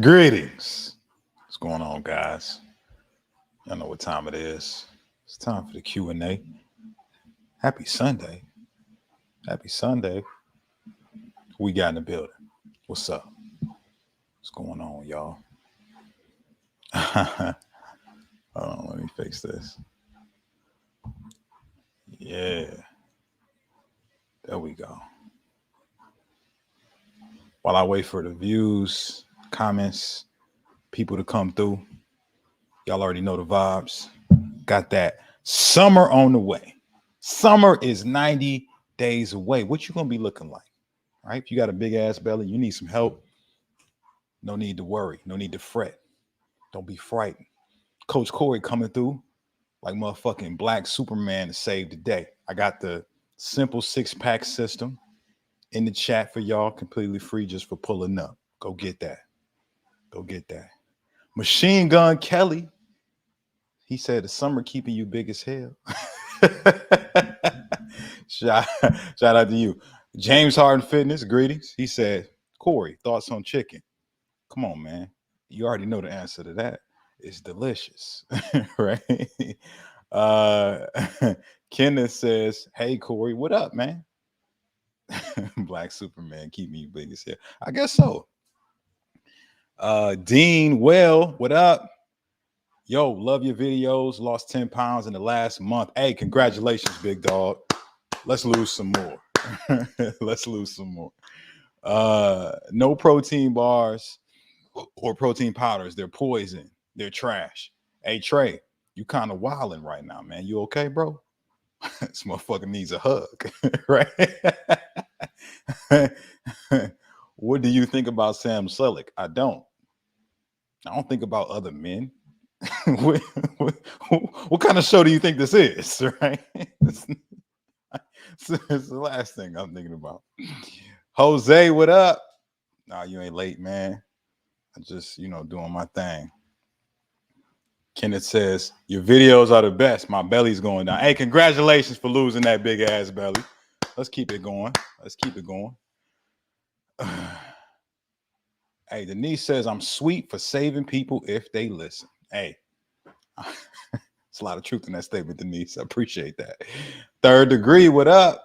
Greetings. What's going on, guys? Y'all know what time it is. It's time for the Q&A. Happy Sunday. Happy Sunday. Who we got in the building? What's up? What's going on, y'all? Hold on, let me fix this. Yeah. There we go. While I wait for the views, comments, people to come through, y'all already know the vibes. Got that summer on the way. Summer is 90 days away. What you gonna be looking like? Right? If you got a big ass belly, you need some help. No need to worry. No need to fret. Don't be frightened. Coach Corey coming through like motherfucking Black Superman to save the day. I got the simple 6-pack system in the chat for y'all, completely free just for pulling up. Go get that. Go get that. Machine Gun Kelly. He said the summer keeping you big as hell. shout out to you. James Harden Fitness, greetings. He said, Corey, thoughts on chicken? Come on, man. You already know the answer to that. It's delicious, right? Uh, Kenneth says, hey, Corey, what up, man? Black Superman, keep me big as hell. I guess so. Dean, well, what up? Yo, love your videos. Lost 10 pounds in the last month. Hey, congratulations, big dog. Let's lose some more. Let's lose some more. No protein bars or protein powders. They're poison. They're trash. Hey, Trey, you kind of wilding right now, man. You okay, bro? This motherfucker needs a hug, right? What do you think about Sam Selleck? I don't think about other men. what, what kind of show do you think this is, right? It's the last thing I'm thinking about. Jose, what up? Nah, you ain't late, man. I just, doing my thing. Kenneth says, your videos are the best. My belly's going down. Hey, congratulations for losing that big ass belly. Let's keep it going. Let's keep it going. Hey, Denise says, I'm sweet for saving people if they listen. Hey, it's a lot of truth in that statement, Denise. I appreciate that. Third Degree, what up?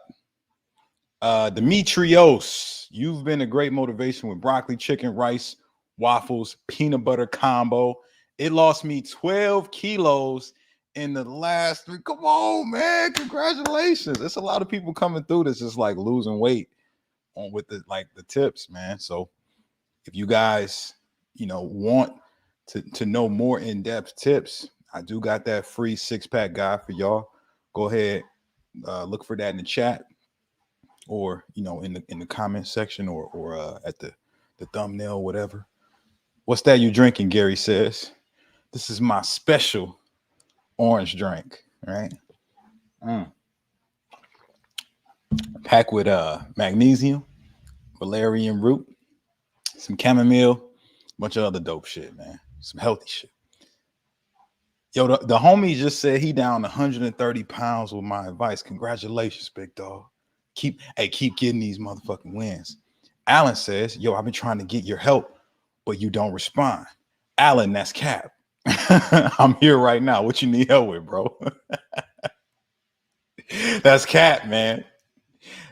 Demetrios, you've been a great motivation with broccoli, chicken, rice, waffles, peanut butter combo. It lost me 12 kilos in the last 3. Come on, man. Congratulations. There's a lot of people coming through that's just like losing weight on with the tips, man. So if you guys, want to know more in-depth tips, I do got that free 6-pack guide for y'all. Go ahead, look for that in the chat, or in the comment section, or at the thumbnail, whatever. What's that you drinking? Gary says, this is my special orange drink, right? Packed with magnesium, valerian root, some chamomile, a bunch of other dope shit, man. Some healthy shit. Yo, the homie just said he down 130 pounds with my advice. Congratulations, big dog. Keep getting these motherfucking wins. Alan says, yo, I've been trying to get your help, but you don't respond. Alan, that's cap. I'm here right now. What you need help with, bro? That's cap, man.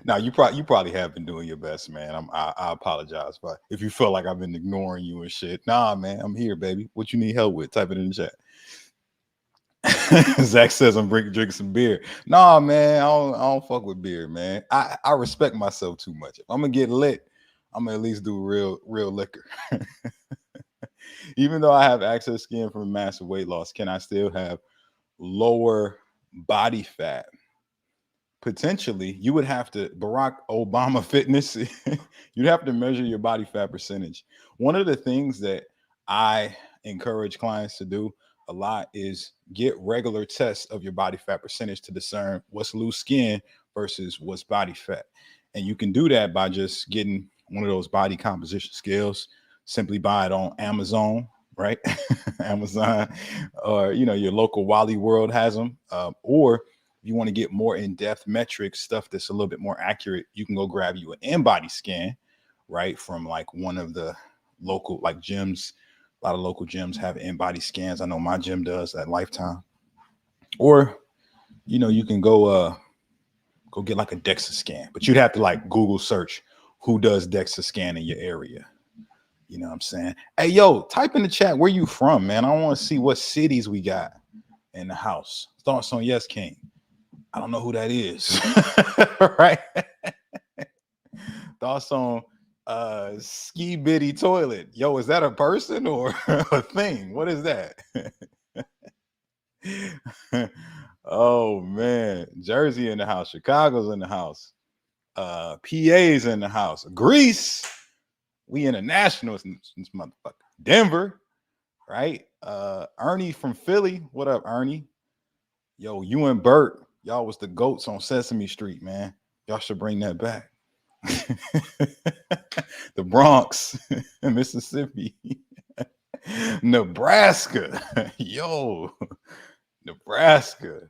Now you probably have been doing your best, man. I apologize if you feel like I've been ignoring you and shit. Nah, man, I'm here, baby. What you need help with? Type it in the chat. Zach says I'm drinking some beer. Nah, man, I don't fuck with beer, man. I respect myself too much. If I'm gonna get lit, I'm gonna at least do real liquor. Even though I have excess skin from massive weight loss, can I still have lower body fat? Potentially. You would have to Barack Obama fitness. You'd have to measure your body fat percentage. One of the things that I encourage clients to do a lot is get regular tests of your body fat percentage to discern what's loose skin versus what's body fat. And you can do that by just getting one of those body composition scales. Simply buy it on Amazon, right? Amazon, or your local Wally World has them. Or if you want to get more in-depth metrics, stuff that's a little bit more accurate, you can go grab you an in-body scan, right, from like one of the local like gyms. A lot of local gyms have in-body scans. I know my gym does at Lifetime. Or, you can go get like a DEXA scan, but you'd have to like Google search who does DEXA scan in your area. You know what I'm saying? Hey, yo, type in the chat where you from, man. I want to see what cities we got in the house. Thoughts on Yes King? I don't know who that is. Right? Thoughts on Ski Bitty Toilet? Yo, is that a person or a thing? What is that? Oh man, Jersey in the house, Chicago's in the house, PA's in the house, Greece. We international in this motherfucker. Denver, right? Ernie from Philly. What up, Ernie? Yo, you and Bert, y'all was the goats on Sesame Street, man. Y'all should bring that back. The Bronx, Mississippi, Nebraska. Yo, Nebraska.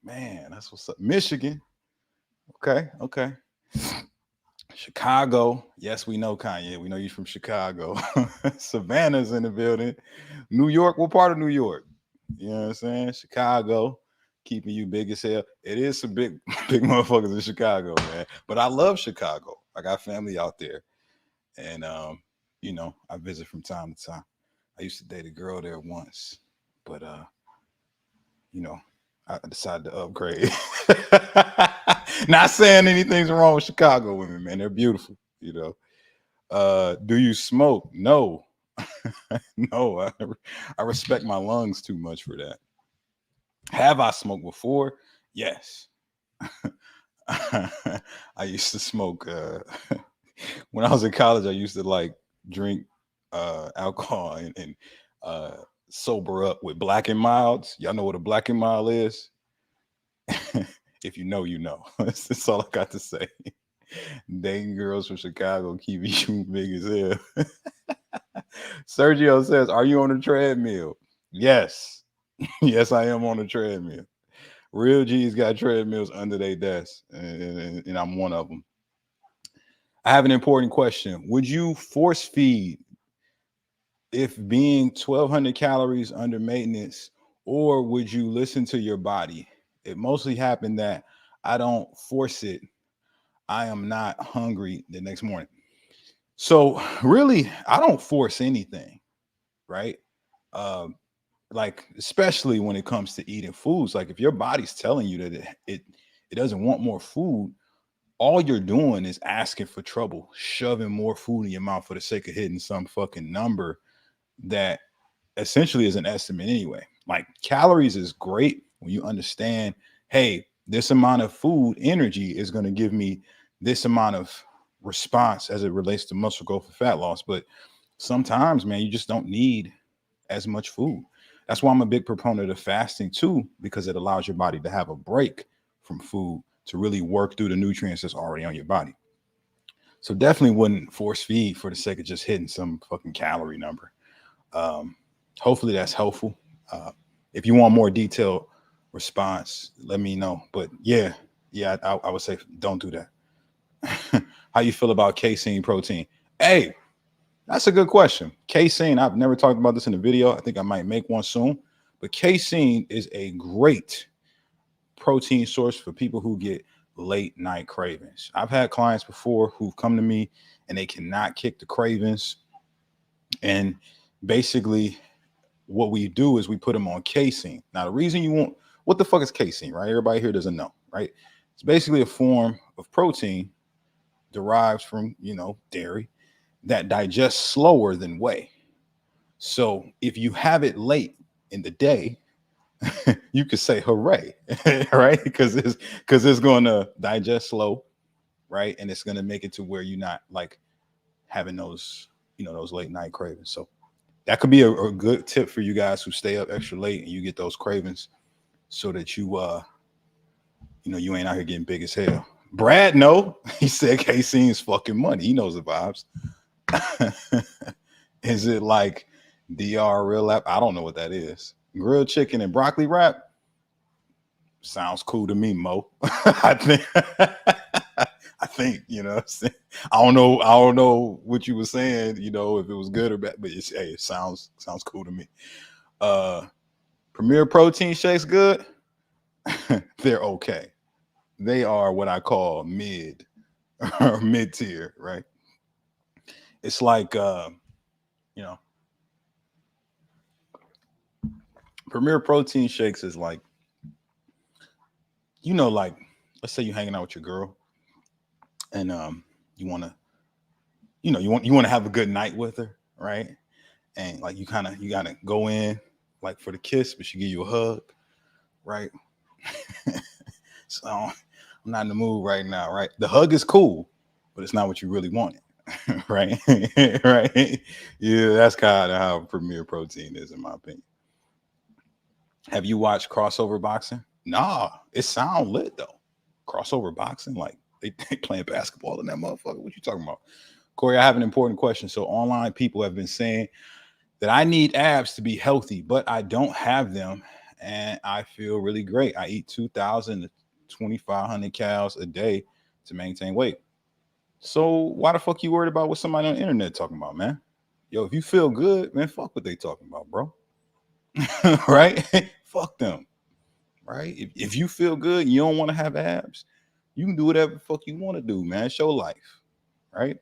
Man, that's what's up. Michigan. Okay. Chicago. Yes, we know Kanye. We know you from Chicago. Savannah's in the building. New York. What part of New York? You know what I'm saying? Chicago. Keeping you big as hell. It is some big motherfuckers in Chicago, man. But I love Chicago. I got family out there. And I visit from time to time. I used to date a girl there once, but I decided to upgrade. Not saying anything's wrong with Chicago women, man. They're beautiful, Do you smoke? No. No, I respect my lungs too much for that. Have I smoked before? Yes. I used to smoke when I was in college. I used to like drink alcohol and sober up with Black and Milds. Y'all know what a Black and Mild is? If you know, you know. That's all I got to say. Dating girls from Chicago keeping you big as hell. Sergio says, are you on a treadmill? Yes. Yes, I am on a treadmill. Real G's got treadmills under their desk, and I'm one of them. I have an important question. Would you force feed if being 1,200 calories under maintenance, or would you listen to your body? It mostly happened that I don't force it. I am not hungry the next morning. So really, I don't force anything, right? Like, especially when it comes to eating foods. Like if your body's telling you that it doesn't want more food, all you're doing is asking for trouble, shoving more food in your mouth for the sake of hitting some fucking number that essentially is an estimate anyway. Like calories is great when you understand, hey, this amount of food energy is going to give me this amount of response as it relates to muscle growth and fat loss. But sometimes, man, you just don't need as much food. That's why I'm a big proponent of fasting too, because it allows your body to have a break from food to really work through the nutrients that's already on your body. So definitely wouldn't force feed for the sake of just hitting some fucking calorie number. Hopefully that's helpful. If you want more detailed response, let me know. But yeah, I would say don't do that. How you feel about casein protein? Hey, that's a good question. Casein, I've never talked about this in a video. I think I might make one soon. But casein is a great protein source for people who get late night cravings. I've had clients before who've come to me and they cannot kick the cravings. And basically what we do is we put them on casein. Now, the reason you want, what the fuck is casein, right? Everybody here doesn't know, right? It's basically a form of protein derived from, dairy that digests slower than whey. So if you have it late in the day, you could say hooray, right? Because it's going to digest slow, right? And it's going to make it to where you're not like having those, those late night cravings. So that could be a good tip for you guys who stay up extra late and you get those cravings, so that you you ain't out here getting big as hell. Brad, no, he said casein is fucking money. He knows the vibes. Is it like DR real app? I don't know what that is. Grilled chicken and broccoli wrap sounds cool to me, Mo. I I think, you know what I'm saying? I don't know what you were saying, you know, if it was good or bad, but hey, it sounds cool to me. Premier protein shakes good. They're okay. They are what I call mid or mid tier, right? It's like you know, Premier protein shakes is like, you know, like let's say you're hanging out with your girl and you want to, you want to have a good night with her, right? And like you gotta go in like for the kiss, but she give you a hug, right? So I'm not in the mood right now, right? The hug is cool, but it's not what you really wanted. Right. Right. Yeah, that's kind of how Premier Protein is, in my opinion. Have you watched crossover boxing? Nah, it sound lit though. Crossover boxing, like they playing basketball in that motherfucker. What you talking about? Corey, I have an important question. So online people have been saying that I need abs to be healthy, but I don't have them, and I feel really great. I eat 2,000 to 2,500 calories a day to maintain weight. So why the fuck you worried about what somebody on the internet talking about, man? Yo, if you feel good, man, fuck what they talking about, bro. Right? Fuck them. Right? If you feel good, and you don't want to have abs, you can do whatever the fuck you want to do, man. It's your life, right?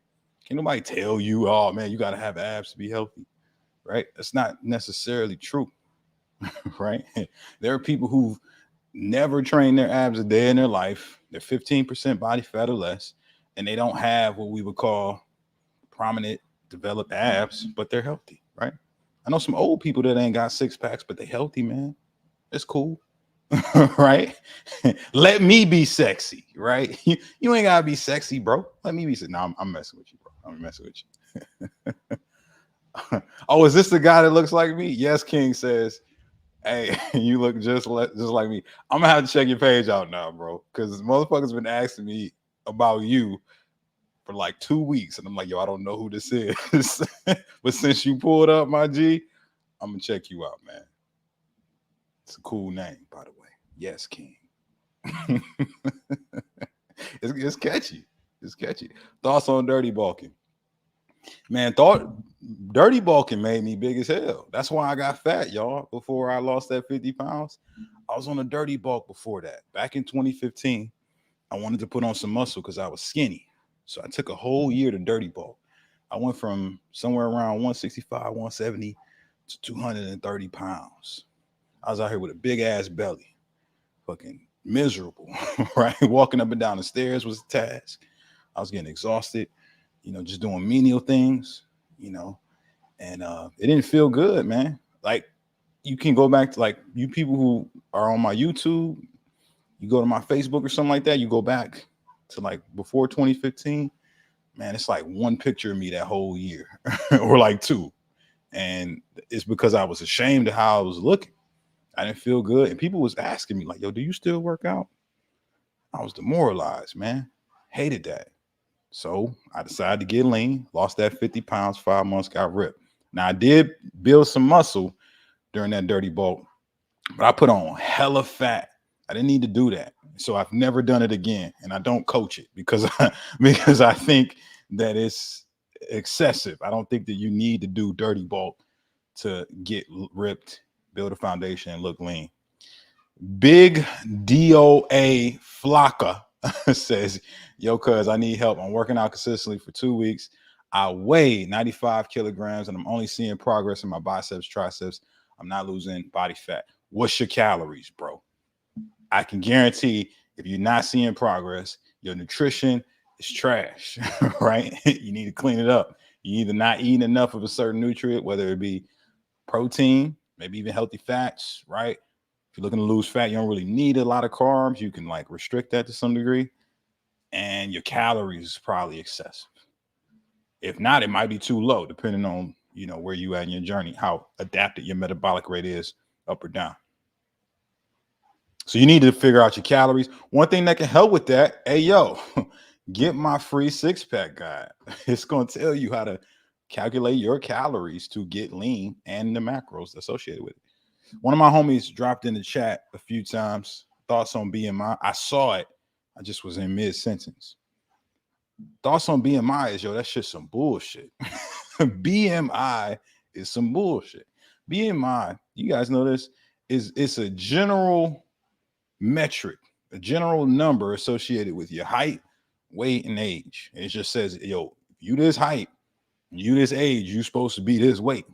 Can't nobody tell you, oh man, you gotta have abs to be healthy, right? That's not necessarily true, right? There are people who've never trained their abs a day in their life. They're 15% body fat or less, and they don't have what we would call prominent developed abs, but they're healthy, right? I know some old people that ain't got six packs, but they healthy, man. It's cool. Right? Let me be sexy, right? You ain't gotta be sexy, bro. Let me be sexy. No, I'm messing with you, bro. I'm messing with you. Oh, is this the guy that looks like me? Yes, King says, hey, you look just like me. I'm gonna have to check your page out now, bro, because motherfuckers been asking me about you for like 2 weeks, and I'm like, yo, I don't know who this is. But since you pulled up, my G, I'm gonna check you out, man. It's a cool name, by the way. Yes, King. It's catchy. It's catchy. Thoughts on dirty bulking? Man, thought dirty bulking made me big as hell. That's why I got fat, y'all. Before I lost that 50 pounds, I was on a dirty bulk before that. Back in 2015, I wanted to put on some muscle because I was skinny. So I took a whole year to dirty bulk. I went from somewhere around 165, 170 to 230 pounds. I was out here with a big ass belly, fucking miserable, right? Walking up and down the stairs was a task. I was getting exhausted, just doing menial things, you know, and it didn't feel good, man. Like you can go back to like you people who are on my YouTube, you go to my Facebook or something like that, you go back to like before 2015, man, it's like one picture of me that whole year or like two. And it's because I was ashamed of how I was looking. I didn't feel good. And people was asking me, like, yo, do you still work out? I was demoralized, man. Hated that. So I decided to get lean, lost that 50 pounds, 5 months, got ripped. Now I did build some muscle during that dirty bulk, but I put on hella fat. I didn't need to do that. So I've never done it again. And I don't coach it because because I think that it's excessive. I don't think that you need to do dirty bulk to get ripped, build a foundation, and look lean. Big DOA Flocka says, yo, cuz I need help. I'm working out consistently for 2 weeks. I weigh 95 kilograms and I'm only seeing progress in my biceps, triceps. I'm not losing body fat. What's your calories, bro? I can guarantee if you're not seeing progress, your nutrition is trash, right? You need to clean it up. You either not eating enough of a certain nutrient, whether it be protein, maybe even healthy fats, right? If you're looking to lose fat, you don't really need a lot of carbs. You can like restrict that to some degree. And your calories is probably excessive. If not, it might be too low, depending on, where you at in your journey, how adapted your metabolic rate is up or down. So you need to figure out your calories. One thing that can help with that, hey, yo, get my free six-pack guide. It's going to tell you how to calculate your calories to get lean and the macros associated with it. One of my homies dropped in the chat a few times, thoughts on BMI. I saw it. I just was in mid-sentence. Thoughts on BMI is, yo, that shit's some bullshit. BMI is some bullshit. BMI, you guys know this, it's a general metric, a general number associated with your height, weight, and age. It just says, yo, you this height, you this age, you supposed to be this weight.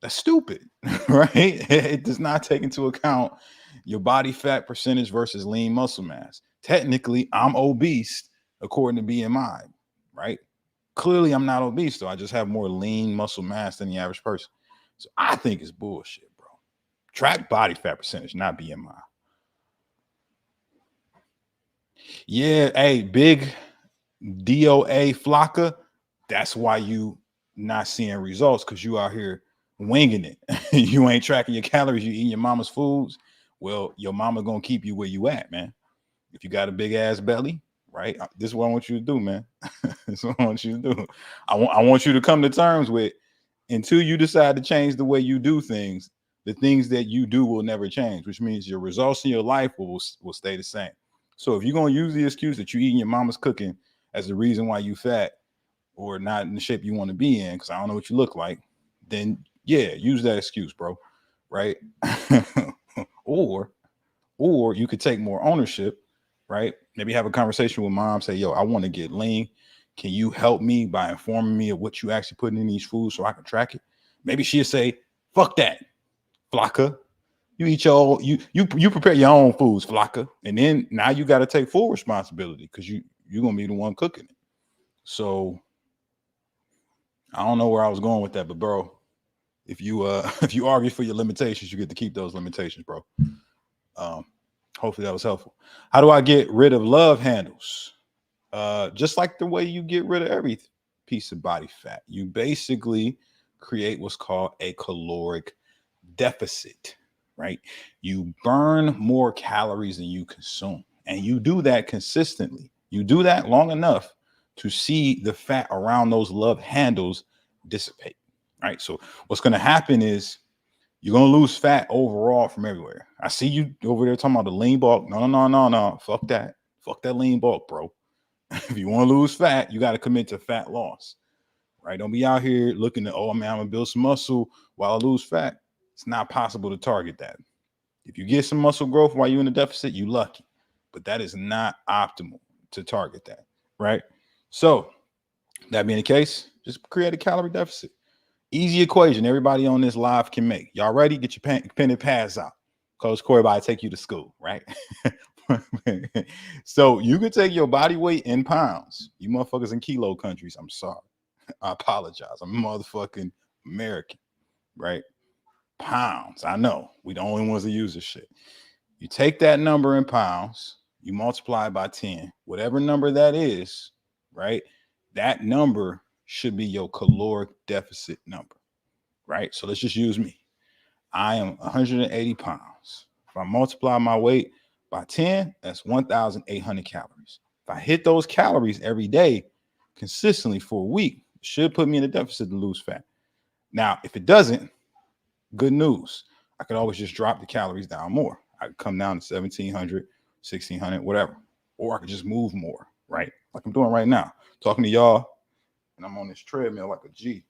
That's stupid, right? It does not take into account your body fat percentage versus lean muscle mass. Technically, I'm obese according to BMI, right? Clearly, I'm not obese, though. I just have more lean muscle mass than the average person. So I think it's bullshit, bro. Track body fat percentage, not BMI. Yeah, hey, big DOA Flocka. That's why you not seeing results, because you out here winging it. You ain't tracking your calories. You eating your mama's foods. Well, your mama gonna keep you where you at, man. If you got a big ass belly, right? This is what I want you to do, man. This is what I want you to do. I want you to come to terms with, until you decide to change the way you do things, the things that you do will never change, which means your results in your life will stay the same. So if you're gonna use the excuse that you eating your mama's cooking as the reason why you fat or not in the shape you want to be in, because I don't know what you look like, then yeah, use that excuse, bro. Right? or you could take more ownership, right? Maybe have a conversation with mom, say, yo, I want to get lean. Can you help me by informing me of what you actually putting in these foods so I can track it? Maybe she'll say, fuck that, Flocka. You eat your own, you prepare your own foods, Flocka. And then now you got to take full responsibility, because you're gonna be the one cooking it. So I don't know where I was going with that, but bro, if you if you argue for your limitations, you get to keep those limitations, bro. Hopefully that was helpful. How do I get rid of love handles? Just like the way you get rid of every piece of body fat, you basically create what's called a caloric deficit, right? You burn more calories than you consume, and you do that consistently. You do that long enough to see the fat around those love handles dissipate, right? So what's going to happen is you're going to lose fat overall from everywhere. I see you over there talking about the lean bulk. No. Fuck that. Fuck that lean bulk, bro. If you want to lose fat, you got to commit to fat loss, right? Don't be out here looking at, oh man, I'm going to build some muscle while I lose fat. It's not possible to target that. If you get some muscle growth while you're in a deficit, you lucky, but that is not optimal to target that, right? So that being the case, just create a calorie deficit. Easy equation everybody on this live can make. Y'all ready? Get your pen and pads out. Coach Corey about to take you to school, right? So you can take your body weight in pounds. You motherfuckers in kilo countries, I'm sorry. I apologize. I'm a motherfucking American, right? Pounds. I know. We the only ones that use this shit. You take that number in pounds, you multiply by 10, whatever number that is, right? That number should be your caloric deficit number, right? So let's just use me. I am 180 pounds. If I multiply my weight by 10, that's 1,800 calories. If I hit those calories every day consistently for a week, it should put me in a deficit to lose fat. Now, if it doesn't, good news. I could always just drop the calories down more. I could come down to 1,700, 1,600, whatever. Or I could just move more, right? Like I'm doing right now, talking to y'all, and I'm on this treadmill like a G.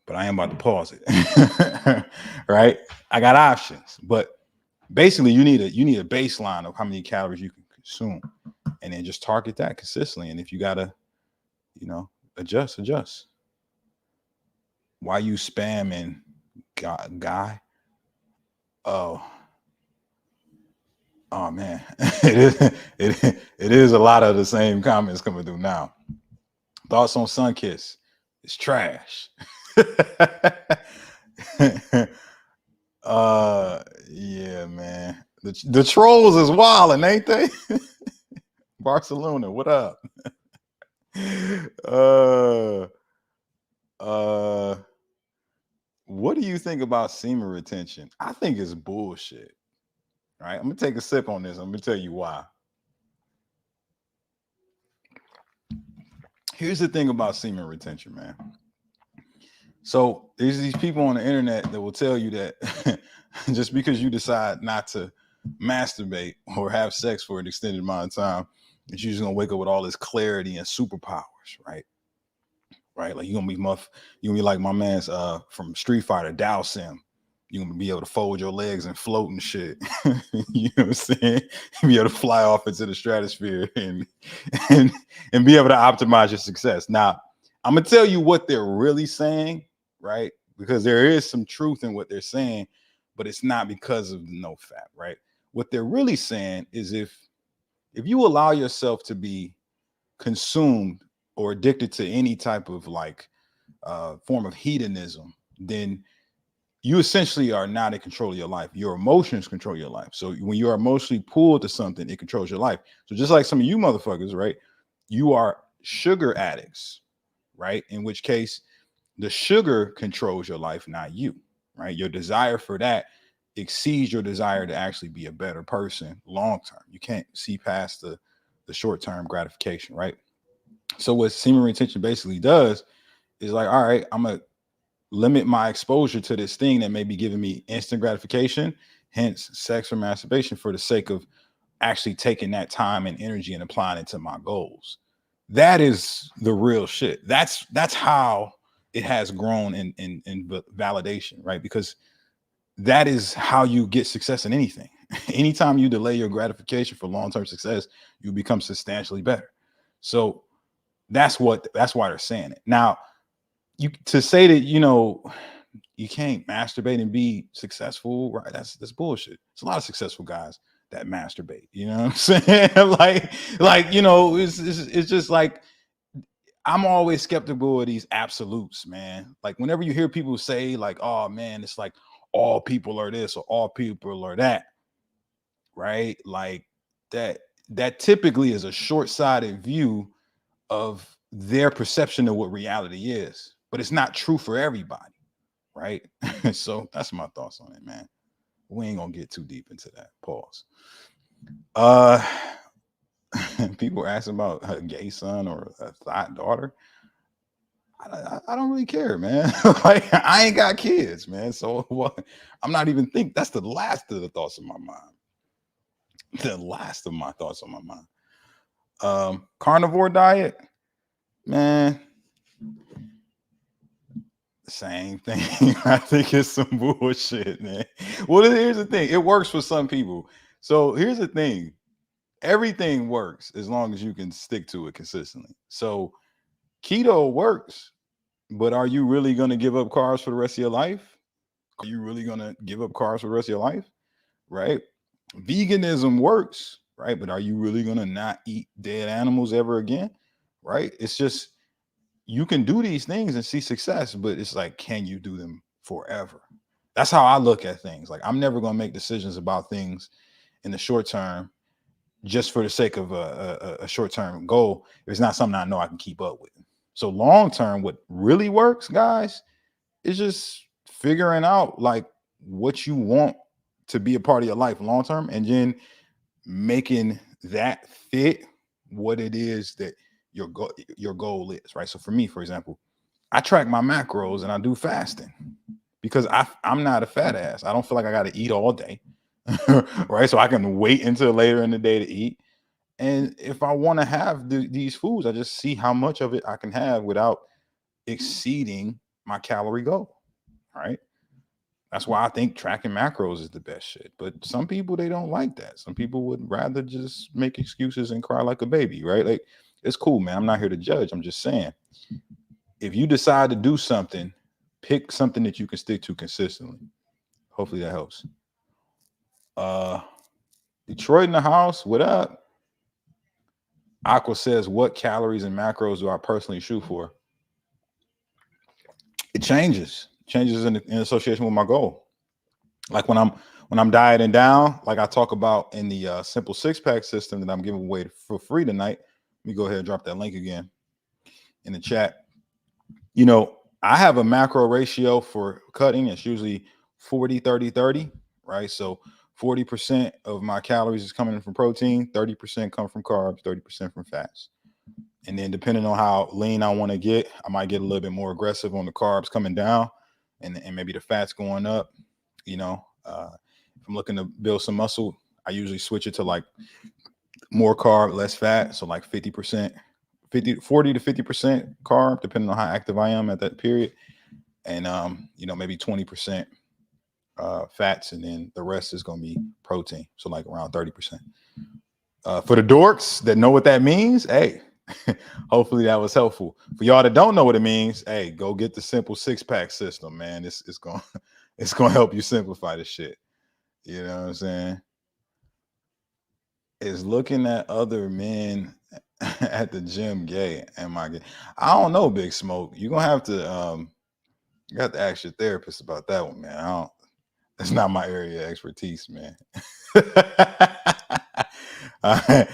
But I am about to pause it, right? I got options, but basically you need a baseline of how many calories you can consume, and then just target that consistently. And if you gotta, adjust. Why you spamming guy? Oh man, it is a lot of the same comments coming through now. Thoughts on Sunkiss? It's trash. Yeah, man. The trolls is wilding, ain't they? Barcelona, what up? What do you think about semen retention? I think it's bullshit. All right, I'm gonna take a sip on this. I'm gonna tell you why. Here's the thing about semen retention, man. So there's these people on the internet that will tell you that just because you decide not to masturbate or have sex for an extended amount of time that you're just gonna wake up with all this clarity and superpowers, right? Right? Like you're gonna be like my man's from Street Fighter, Dow Sim. You're gonna be able to fold your legs and float and shit. You know what I'm saying? Be able to fly off into the stratosphere and and be able to optimize your success. Now, I'm gonna tell you what they're really saying, right? Because there is some truth in what they're saying, but it's not because of the no fat, right? What they're really saying is if you allow yourself to be consumed or addicted to any type of like form of hedonism, then you essentially are not in control of your life. Your emotions control your life. So when you are emotionally pulled to something, it controls your life. So just like some of you motherfuckers, right? You are sugar addicts, right? In which case the sugar controls your life, not you, right? Your desire for that exceeds your desire to actually be a better person long term. You can't see past the short term gratification, right? So what semen retention basically does is like, all right, I'm gonna limit my exposure to this thing that may be giving me instant gratification, hence sex or masturbation, for the sake of actually taking that time and energy and applying it to my goals. That is the real shit. That's how it has grown in validation, right? Because that is how you get success in anything. Anytime you delay your gratification for long-term success, you become substantially better. So that's why they're saying it. Now, you to say that, you can't masturbate and be successful, right? That's bullshit. It's a lot of successful guys that masturbate. You know what I'm saying? It's just like I'm always skeptical of these absolutes, man. Like whenever you hear people say, like, oh man, it's like all people are this or all people are that, right? Like that that typically is a short-sighted view of their perception of what reality is, but it's not true for everybody, right? So that's my thoughts on it, man. We ain't gonna get too deep into that. Pause. Uh People are asking about a gay son or a thought daughter. I don't really care, man. Like I ain't got kids, man. So what? I'm not even think that's the last of the thoughts of my mind. The last of my thoughts on my mind. Carnivore diet, man. Same thing. I think it's some bullshit, man. Well, here's the thing. It works for some people. So here's the thing. Everything works as long as you can stick to it consistently. So keto works, but are you really going to give up carbs for the rest of your life? Are you really going to give up carbs for the rest of your life? Right? Veganism works, right? But are you really going to not eat dead animals ever again? Right? It's just you can do these things and see success, but it's like, can you do them forever? That's how I look at things. Like, I'm never going to make decisions about things in the short term just for the sake of a short term goal. If it's not something I know I can keep up with. So, long term, what really works, guys, is just figuring out like what you want to be a part of your life long term and then making that fit what it is that your goal is, right? So for me, for example, I track my macros and I do fasting because I'm not a fat ass. I don't feel like I got to eat all day, right? So I can wait until later in the day to eat. And if I want to have these foods, I just see how much of it I can have without exceeding my calorie goal, right? That's why I think tracking macros is the best shit. But some people, they don't like that. Some people would rather just make excuses and cry like a baby, right? Like, it's cool, man. I'm not here to judge. I'm just saying, if you decide to do something, pick something that you can stick to consistently. Hopefully that helps. Uh Detroit in the house, what up? Aqua says, what calories and macros do I personally shoot for? It changes in association with my goal. Like when I'm dieting down, like I talk about in the simple six pack system that I'm giving away for free tonight. Let me go ahead and drop that link again in the chat. I have a macro ratio for cutting. It's usually 40, 30, 30, right? So 40% of my calories is coming from protein, 30% come from carbs, 30% from fats. And then depending on how lean I want to get, I might get a little bit more aggressive on the carbs coming down and maybe the fats going up. If I'm looking to build some muscle, I usually switch it to like more carb, less fat. So like 50%, 40 to 50% carb, depending on how active I am at that period. And, maybe 20% fats. And then the rest is going to be protein. So like around 30%. For the dorks that know what that means, hey, hopefully that was helpful. For y'all that don't know what it means, hey, go get the simple 6-pack system, man. It's going it's going to help you simplify the shit. You know what I'm saying? Is looking at other men at the gym gay? Am I gay? I don't know, Big Smoke. You're gonna have to you have to ask your therapist about that one, man. That's not my area of expertise, man. I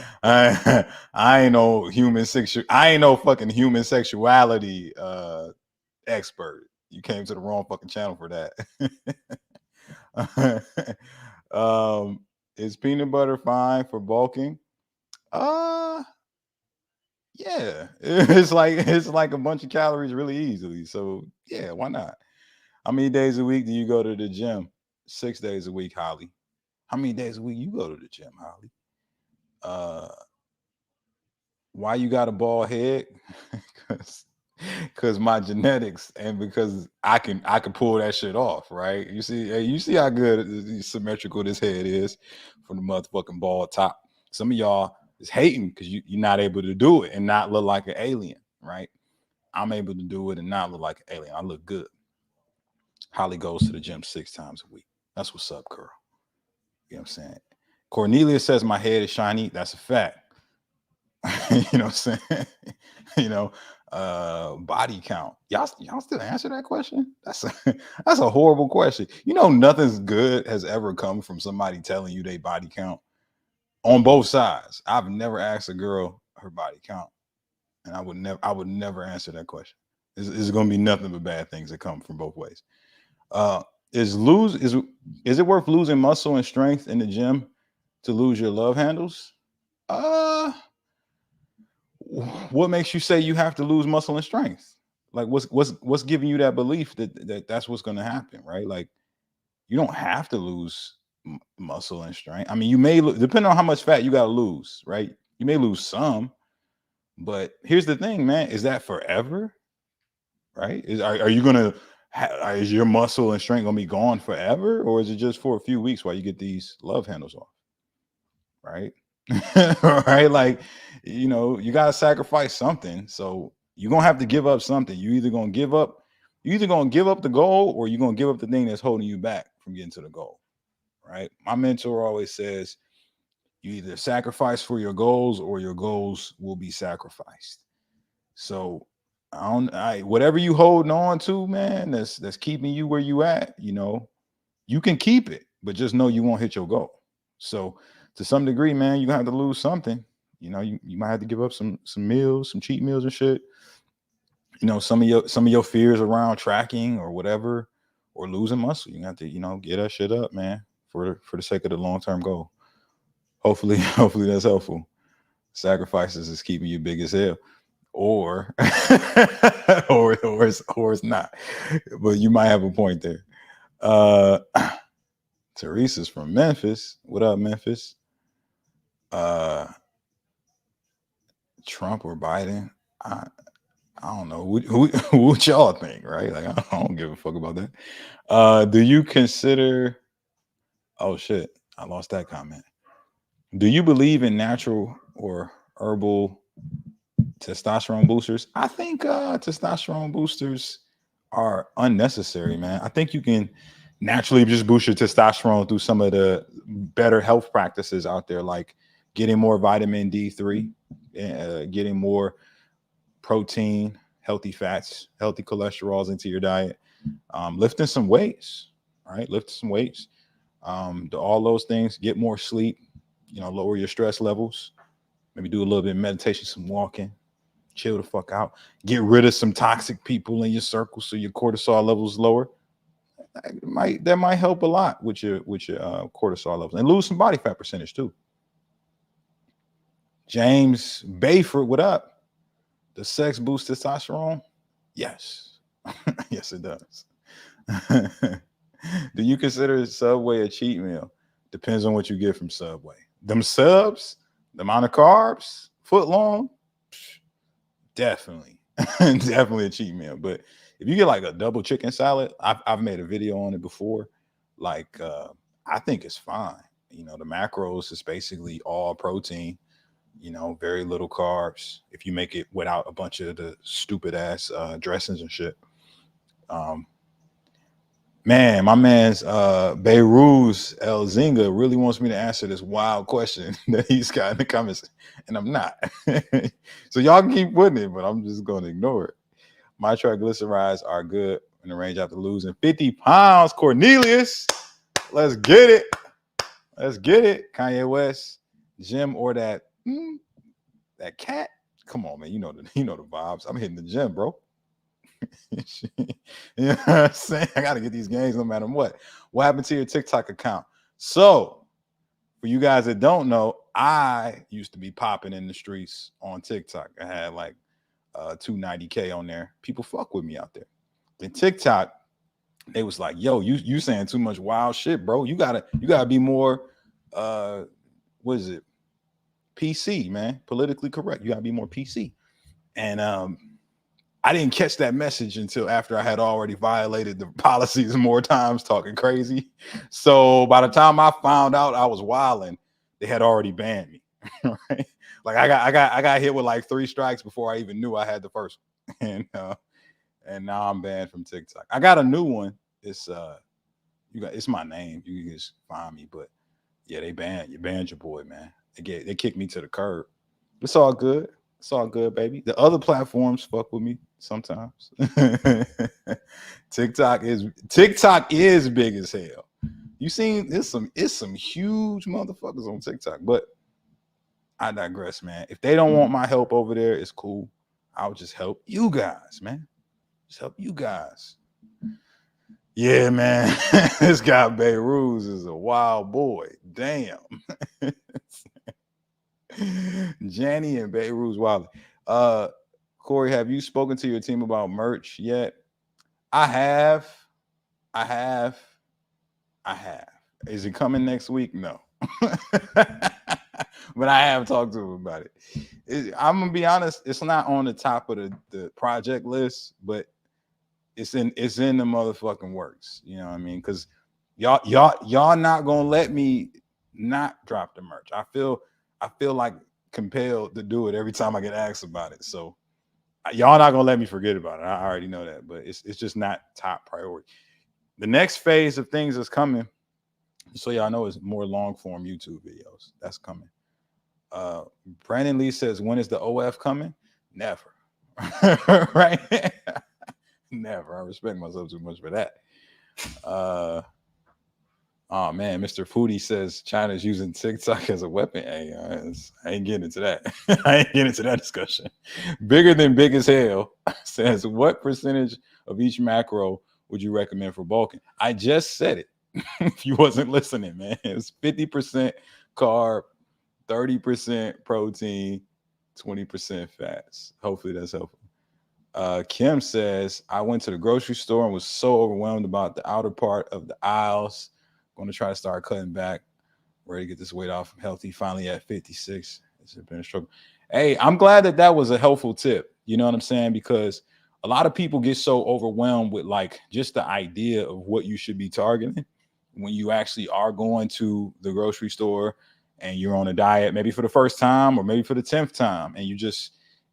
ain't no I ain't no fucking human sexuality expert. You came to the wrong fucking channel for that. Is peanut butter fine for bulking? Uh yeah. It's like a bunch of calories really easily. So yeah, why not? How many days a week do you go to the gym? 6 days a week, Holly. How many days a week you go to the gym, Holly? Uh why you got a bald head? Because my genetics and because I can pull that shit off, right? You see how good symmetrical this head is from the motherfucking bald top. Some of y'all is hating because you're not able to do it and not look like an alien, right? I'm able to do it and not look like an alien. I look good. Holly goes to the gym 6 times a week. That's what's up, girl. You know what I'm saying? Cornelia says my head is shiny. That's a fact. You know what I'm saying? you know, body count. Y'all still answer that question? That's a horrible question. Nothing's good has ever come from somebody telling you they body count on both sides. I've never asked a girl her body count, and I would never answer that question. It's going to be nothing but bad things that come from both ways. Uh, is it worth losing muscle and strength in the gym to lose your love handles? Uh, what makes you say you have to lose muscle and strength? Like what's giving you that belief that's what's going to happen, right? Like you don't have to lose muscle and strength. I mean, you may depending on how much fat you got to lose, right? You may lose some, but here's the thing, man: is that forever? Right? Are you gonna is your muscle and strength gonna be gone forever, or is it just for a few weeks while you get these love handles off? Right? Right? Like, you gotta sacrifice something. So you're gonna have to give up something. You either gonna give up the goal or you're gonna give up the thing that's holding you back from getting to the goal. Right? My mentor always says you either sacrifice for your goals or your goals will be sacrificed. So whatever you holding on to, man, that's keeping you where you at, you can keep it, but just know you won't hit your goal. So to some degree, man, you're gonna have to lose something. You might have to give up some meals, some cheat meals and shit. Some of your fears around tracking or whatever, or losing muscle. You have to, get that shit up, man, for the sake of the long-term goal. Hopefully, hopefully that's helpful. Sacrifices is keeping you big as hell. Or or it's not, but you might have a point there. uh Teresa's from Memphis. What up, Memphis? uh Trump or Biden? I don't know what y'all think, right? Like I don't give a fuck about that. Do you consider Oh shit, I lost that comment. Do you believe in natural or herbal testosterone boosters? I think testosterone boosters are unnecessary, man. I think you can naturally just boost your testosterone through some of the better health practices out there, like getting more vitamin D3, getting more protein, healthy fats, healthy cholesterols into your diet, lifting some weights, right? Lifting some weights, do all those things, get more sleep, lower your stress levels, maybe do a little bit of meditation, some walking, chill the fuck out, get rid of some toxic people in your circle so your cortisol levels lower. That might help a lot with your cortisol levels, and lose some body fat percentage too. James Bayford, what up? Does sex boost testosterone? Yes. Yes, it does. Do you consider Subway a cheat meal? Depends on what you get from Subway. Them subs, The amount of carbs, foot long, definitely, definitely a cheat meal. But if you get like a double chicken salad, I've made a video on it before. Like, I think it's fine. You know, the macros is basically all protein. You know, very little carbs. If you make it without a bunch of the stupid ass dressings and shit. Um, Man, my man's Beiruz El Zinga really wants me to answer this wild question that he's got in the comments, and I'm not. So y'all can keep putting it, but I'm just going to ignore it. My triglycerides are good in the range after losing 50 pounds. Cornelius, let's get it. Let's get it. Kanye West, gym or that cat. Come on, man. You know the vibes. I'm hitting the gym, bro. You know what I'm saying? I got to get these games no matter what. What happened to your TikTok account? So, for you guys that don't know, I used to be popping in the streets on TikTok. I had like 290K on there. People fuck with me out there. In TikTok, they was like, "Yo, you saying too much wild shit, bro. You gotta be more what is it? PC, man. Politically correct. You gotta be more PC." And I didn't catch that message until after I had already violated the policies more times, talking crazy. So by the time I found out I was wilding, they had already banned me. Right? Like I got hit with like 3 strikes before I even knew I had the first one. And now I'm banned from TikTok. I got a new one. It's it's my name. You can just find me. But yeah, they banned your boy, man. They kicked me to the curb. It's all good. It's all good, baby. The other platforms fuck with me sometimes. TikTok is big as hell. You seen it's some huge motherfuckers on TikTok, but I digress, man. If they don't want my help over there, it's cool. I'll just help you guys, man. Just help you guys. Yeah, man. This guy Beiruz is a wild boy. Damn. Janny and Beiruz wild. Corey, have you spoken to your team about merch yet? I have. I have. I have. Is it coming next week? No. But I have talked to him about it. I'm gonna be honest, it's not on the top of the project list, but it's in the motherfucking works. You know what I mean? Because y'all not gonna let me not drop the merch. I feel like compelled to do it every time I get asked about it. So y'all not gonna let me forget about it. I already know that, but it's just not top priority. The next phase of things that's coming, so y'all know, is more long form YouTube videos. That's coming. Brandon Lee says, when is the OF coming? Never. Right? Never. I respect myself too much for that. Oh man, Mr. Foodie says China's using TikTok as a weapon. Hey, I ain't getting into that. I ain't getting into that discussion. Bigger than big as hell says, what percentage of each macro would you recommend for bulking? I just said it. If you wasn't listening, man, it's 50% carb, 30% protein, 20% fats. Hopefully that's helpful. Kim says, I went to the grocery store and was so overwhelmed about the outer part of the aisles. Going to try to start cutting back. Ready to get this weight off. I'm healthy. Finally at 56. It's been a struggle. Hey, I'm glad that was a helpful tip. You know what I'm saying? Because a lot of people get so overwhelmed with like just the idea of what you should be targeting when you actually are going to the grocery store and you're on a diet, maybe for the first time or maybe for the 10th time. And you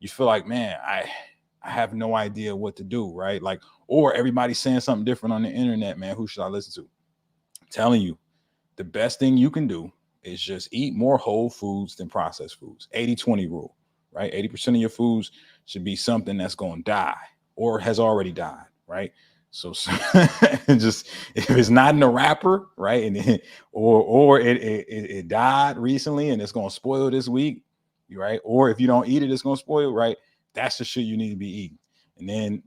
feel like, man, I have no idea what to do, right? Like, or everybody's saying something different on the internet, man. Who should I listen to? I'm telling you, the best thing you can do is just eat more whole foods than processed foods. 80-20 rule, right? 80% of your foods should be something that's going to die or has already died, right? So just if it's not in the wrapper, right, and it died recently and it's going to spoil this week, right? Or if you don't eat it, it's going to spoil, right? That's the shit you need to be eating. And then,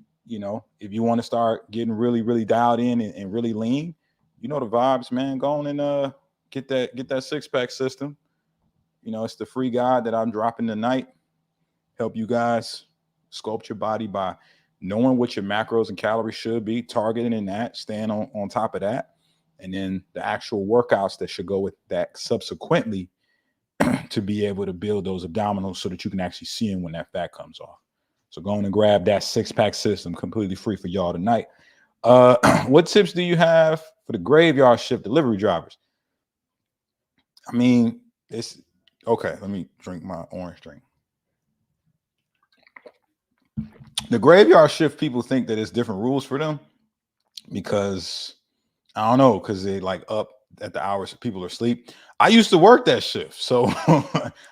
if you want to start getting really, really dialed in and really lean, you know the vibes, man. Go on and get that 6-pack system. It's the free guide that I'm dropping tonight. Help you guys sculpt your body by knowing what your macros and calories should be, targeting in that, staying on top of that, and then the actual workouts that should go with that subsequently to be able to build those abdominals so that you can actually see them when that fat comes off. So go on and grab that 6-pack system completely free for y'all tonight. What tips do you have for the graveyard shift delivery drivers? I mean, it's okay. Let me drink my orange drink. The graveyard shift people think that it's different rules for them because I don't know, because they like up at the hours people are asleep. I used to work that shift, so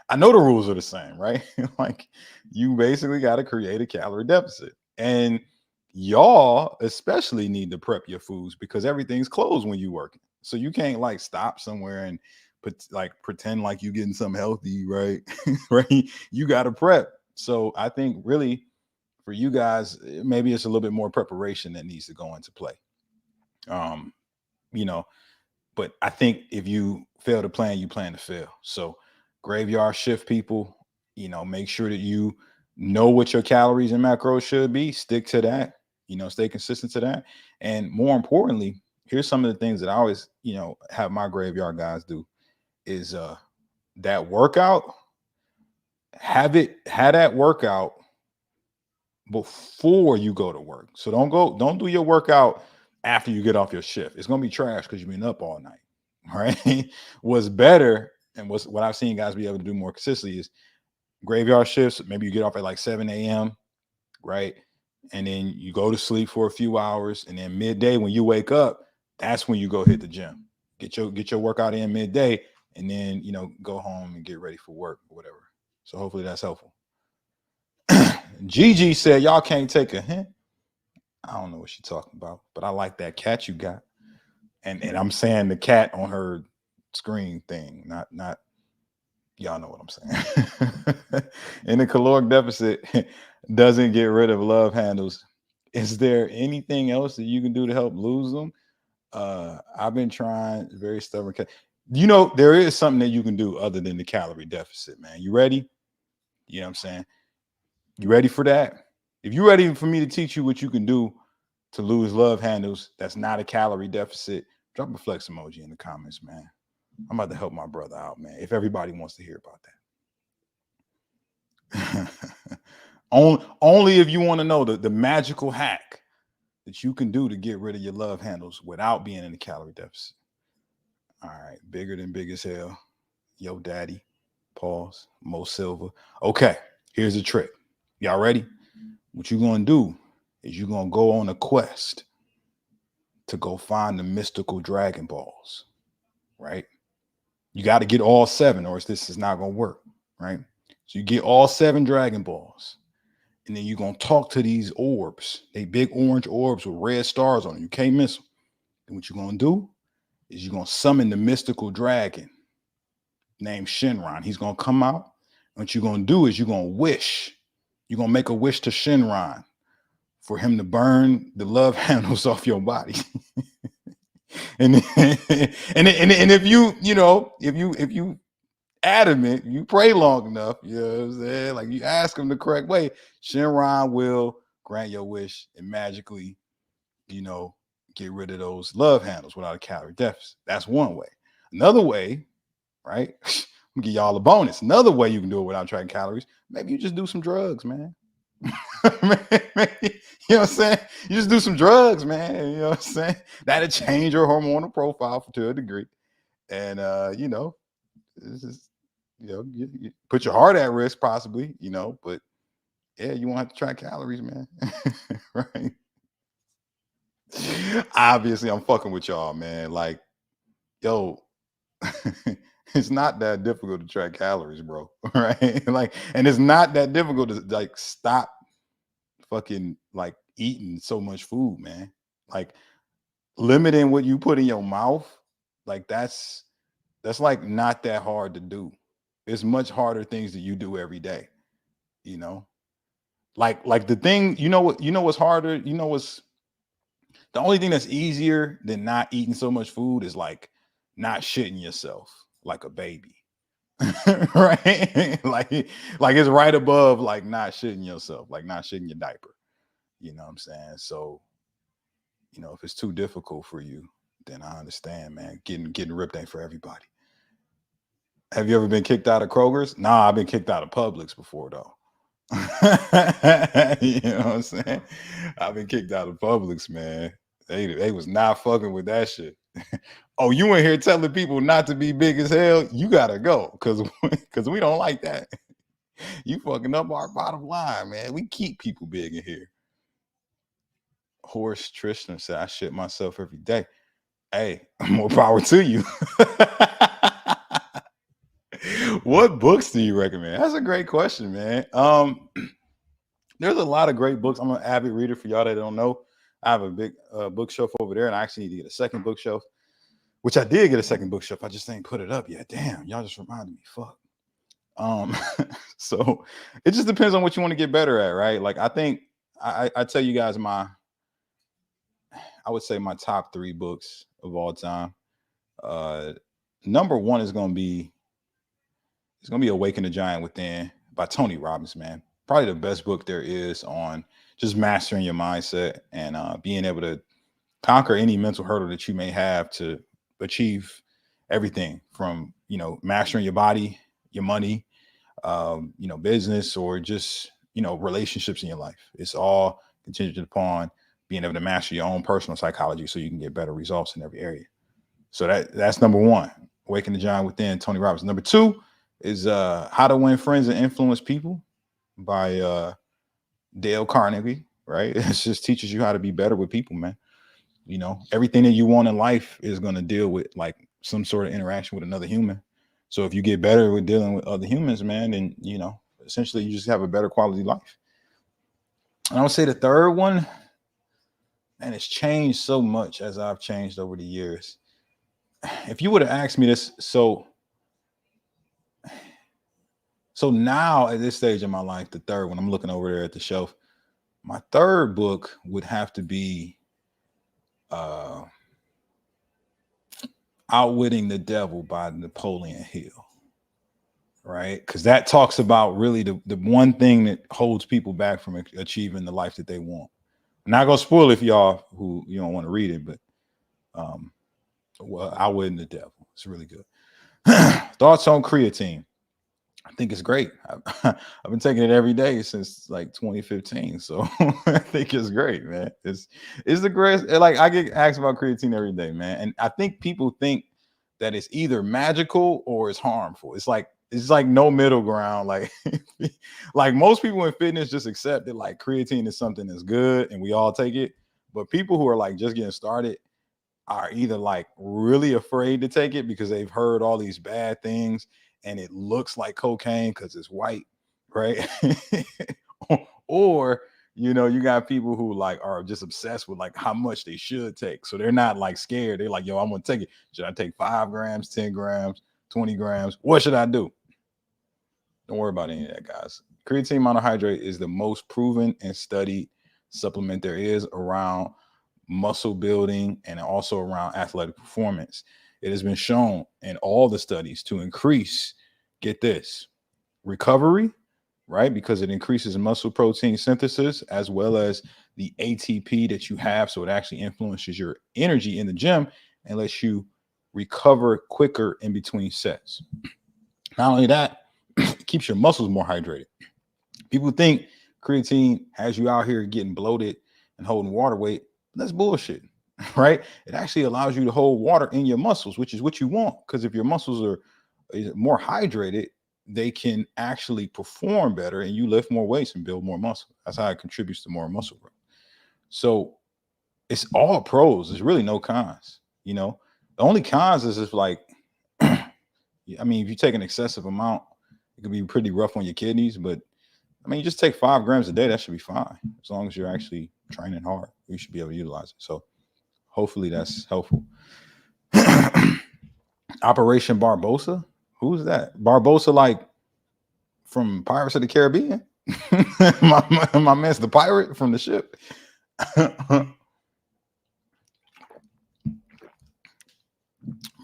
I know the rules are the same, right? Like you basically got to create a calorie deficit, and y'all especially need to prep your foods because everything's closed when you working, so you can't like stop somewhere and pretend like you getting something healthy, right? Right? You got to prep. So I think really for you guys, maybe it's a little bit more preparation that needs to go into play. Um, you know, but I think if you fail to plan, you plan to fail. So graveyard shift people, make sure that you know what your calories and macros should be. Stick to that, stay consistent to that. And more importantly, here's some of the things that I always, have my graveyard guys do is that workout, have that workout before you go to work. So don't do your workout after you get off your shift. It's gonna be trash because you've been up all night. All right. What's better and what I've seen guys be able to do more consistently is graveyard shifts. Maybe you get off at like 7 a.m. right? And then you go to sleep for a few hours, and then midday when you wake up, that's when you go hit the gym. Get your workout in midday, and then go home and get ready for work or whatever. So hopefully that's helpful. Gigi said, y'all can't take a hint. I don't know what she's talking about, but I like that cat you got. And I'm saying the cat on her screen thing, not y'all know what I'm saying. In the caloric deficit doesn't get rid of love handles. Is there anything else that you can do to help lose them? I've been trying, very stubborn cat. There is something that you can do other than the calorie deficit, man. You ready? You know what I'm saying? You ready for that? If you're ready for me to teach you what you can do to lose love handles, that's not a calorie deficit, drop a flex emoji in the comments, man. I'm about to help my brother out, man. If everybody wants to hear about that. Only if you want to know the magical hack that you can do to get rid of your love handles without being in a calorie deficit. All right. Bigger than big as hell. Yo, daddy. Pause. Mo Silva. Okay. Here's the trick. Y'all ready? What you're going to do is you're going to go on a quest to go find the mystical Dragon Balls, right? You got to get all 7 or this is not going to work, right? So you get all 7 Dragon Balls, and then you're going to talk to these orbs. They big orange orbs with red stars on them. You can't miss them. And what you're going to do is you're going to summon the mystical dragon named Shinron. He's going to come out. And what you're going to do is you're going to wish. You're going to make a wish to Shinron for him to burn the love handles off your body. and if you adamant, you pray long enough, you know what I'm saying? Like you ask him the correct way, Shinron will grant your wish and magically, get rid of those love handles without a calorie deficit. That's one way. Another way, right? I'm gonna give y'all a bonus. Another way you can do it without tracking calories, maybe you just do some drugs, man. You know what I'm saying? You just do some drugs, man. You know what I'm saying? That'll change your hormonal profile to a degree. And it's just, you put your heart at risk possibly, but yeah, you won't have to track calories, man. Right? Obviously, I'm fucking with y'all, man. Like, yo, it's not that difficult to track calories, bro. Right? Like, and it's not that difficult to like stop fucking like eating so much food, man. Like limiting what you put in your mouth, like that's like not that hard to do. It's much harder things that you do every day, you know. Like the thing, what's harder, what's the only thing that's easier than not eating so much food is like not shitting yourself like a baby. Right? like it's right above like not shitting yourself, like not shitting your diaper. You know what I'm saying? So, if it's too difficult for you, then I understand, man. Getting ripped ain't for everybody. Have you ever been kicked out of Kroger's? Nah, I've been kicked out of Publix before though. You know what I'm saying? I've been kicked out of Publix, man. They was not fucking with that shit. Oh, you in here telling people not to be big as hell? You gotta go, cause we don't like that. You fucking up our bottom line, man. We keep people big in here. Horse Tristan said, I shit myself every day. Hey, more power to you. What books do you recommend? That's a great question, man. There's a lot of great books. I'm an avid reader. For y'all that don't know, I have a big bookshelf over there, and I actually need to get a second bookshelf, which I did get a second bookshelf. I just ain't put it up yet. Damn, y'all just reminded me. Fuck. Um, so it just depends on what you want to get better at, right? Like I think I tell you guys I would say my top 3 books of all time. Number 1 is gonna be Awaken the Giant Within by Tony Robbins, man. Probably the best book there is on just mastering your mindset and being able to conquer any mental hurdle that you may have to achieve everything from, mastering your body, your money, business, or just, relationships in your life. It's all contingent upon being able to master your own personal psychology so you can get better results in every area. So that's number 1, Awaken the Giant Within, Tony Robbins. Number 2 is How to Win Friends and Influence People by Dale Carnegie, right? It just teaches you how to be better with people, man. Everything that you want in life is going to deal with like some sort of interaction with another human. So if you get better with dealing with other humans, man, then, essentially you just have a better quality life. And I would say the third one, and it's changed so much as I've changed over the years. If you would have asked me this, so now at this stage in my life, the third one, I'm looking over there at the shelf. My third book would have to be Outwitting the Devil by Napoleon Hill, right? Because that talks about really the one thing that holds people back from achieving the life that they want. I'm not gonna spoil it for y'all who you don't want to read it, but Outwitting the Devil. It's really good. Thoughts on creatine? I think it's great. I've been taking it every day since like 2015, so I think it's great, man. It's the greatest. Like I get asked about creatine every day, man, and I think people think that it's either magical or it's harmful. It's like no middle ground. Like like most people in fitness just accept that like creatine is something that's good and we all take it, but people who are like just getting started are either like really afraid to take it because they've heard all these bad things and it looks like cocaine because it's white, right? Or you got people who like are just obsessed with like how much they should take, so they're not like scared. They're like, yo, I'm gonna take it. Should I take 5 grams, 10 grams, 20 grams? What should I do? Don't worry about any of that, guys. Creatine monohydrate is the most proven and studied supplement there is around muscle building and also around athletic performance. It has been shown in all the studies to increase, get this, recovery, right? Because it increases muscle protein synthesis as well as the ATP that you have. So it actually influences your energy in the gym and lets you recover quicker in between sets. Not only that, it keeps your muscles more hydrated. People think creatine has you out here getting bloated and holding water weight. That's bullshit, right? It actually allows you to hold water in your muscles, which is what you want. Because if your muscles are more hydrated, they can actually perform better and you lift more weights and build more muscle. That's how it contributes to more muscle growth. So it's all pros. There's really no cons. The only cons is if like, I mean, if you take an excessive amount, it could be pretty rough on your kidneys, but I mean, you just take 5 grams a day. That should be fine. As long as you're actually training hard, you should be able to utilize it. So hopefully that's helpful. Operation Barbosa. Who's that? Barbosa, like from Pirates of the Caribbean? my man's the pirate from the ship.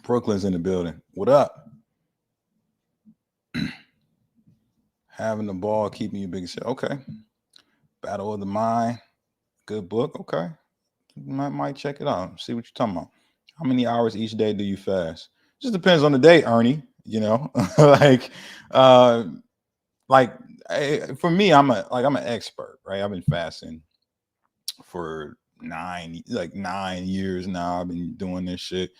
Brooklyn's in the building. What up? Having the ball, keeping you big. Okay. Battle of the Mind. Good book. Okay. Might check it out. See what you're talking about. How many hours each day do you fast? Just depends on the day, Ernie. you know, like, uh, like for me, I'm an expert, right? I've been fasting for 9 years now. I've been doing this shit,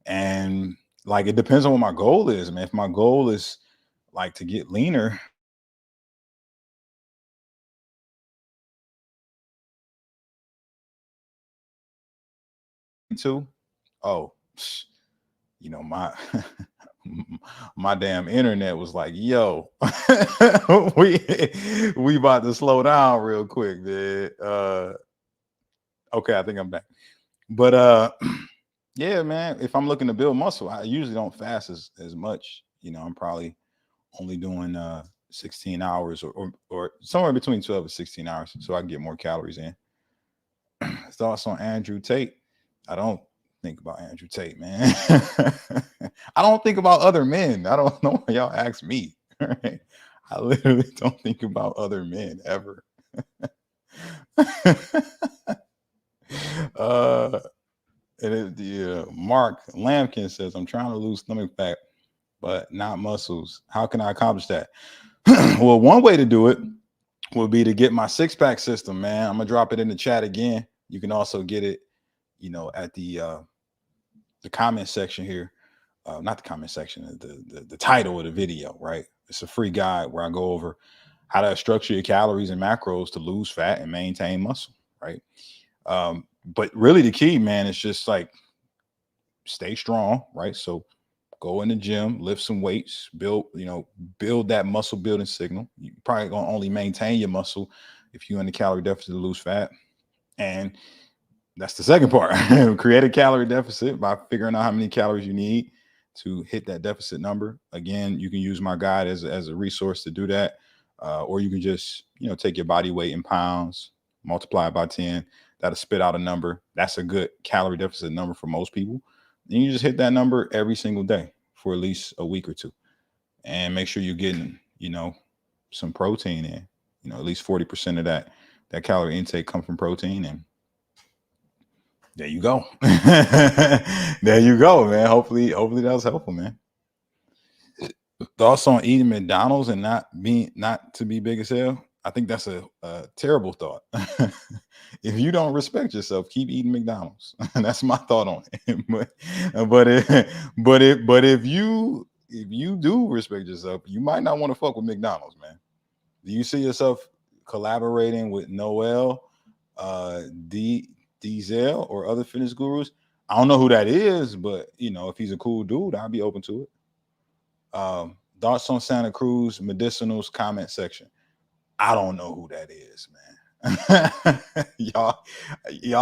and like it depends on what my goal is, man. If my goal is like to get leaner, too. Oh, you know, my my damn internet was like, yo, we we about to slow down real quick, man. Okay, I think I'm back. But yeah, man, if I'm looking to build muscle, I usually don't fast as much. You know, I'm probably only doing 16 hours or somewhere between 12 and 16 hours so I can get more calories in. Thoughts on Andrew Tate? I don't think about Andrew Tate, man. I don't think about other men. I don't know why y'all ask me. Right? I literally don't think about other men ever. uh, Mark Lampkin says, I'm trying to lose stomach fat, but not muscles. How can I accomplish that? Well, one way to do it would be to get my six pack system, man. I'm gonna drop it in the chat again. You can also get it, at the comment section here. Not the comment section, the title of the video, right? It's a free guide where I go over how to structure your calories and macros to lose fat and maintain muscle, right? But really the key, man, is just like stay strong, right? So go in the gym, lift some weights, build that muscle building signal. You probably gonna only maintain your muscle if you're in the calorie deficit to lose fat. And that's the second part. Create a calorie deficit by figuring out how many calories you need to hit that deficit number. Again, you can use my guide as a resource to do that. Or you can just, take your body weight in pounds, multiply it by 10. That'll spit out a number. That's a good calorie deficit number for most people. And you just hit that number every single day for at least a week or two. And make sure you're getting, some protein in. At least 40% of that calorie intake come from protein. And there you go. There you go, man. Hopefully that was helpful, man. Thoughts on eating McDonald's and not to be big as hell? I think that's a terrible thought. If you don't respect yourself, keep eating McDonald's. That's my thought on it. But if you do respect yourself, you might not want to fuck with McDonald's, man. Do you see yourself collaborating with Noel, D Diesel, or other fitness gurus? I don't know who that is, but if he's a cool dude, I'd be open to it. Thoughts on Santa Cruz medicinals comment section. I don't know who that is, man. y'all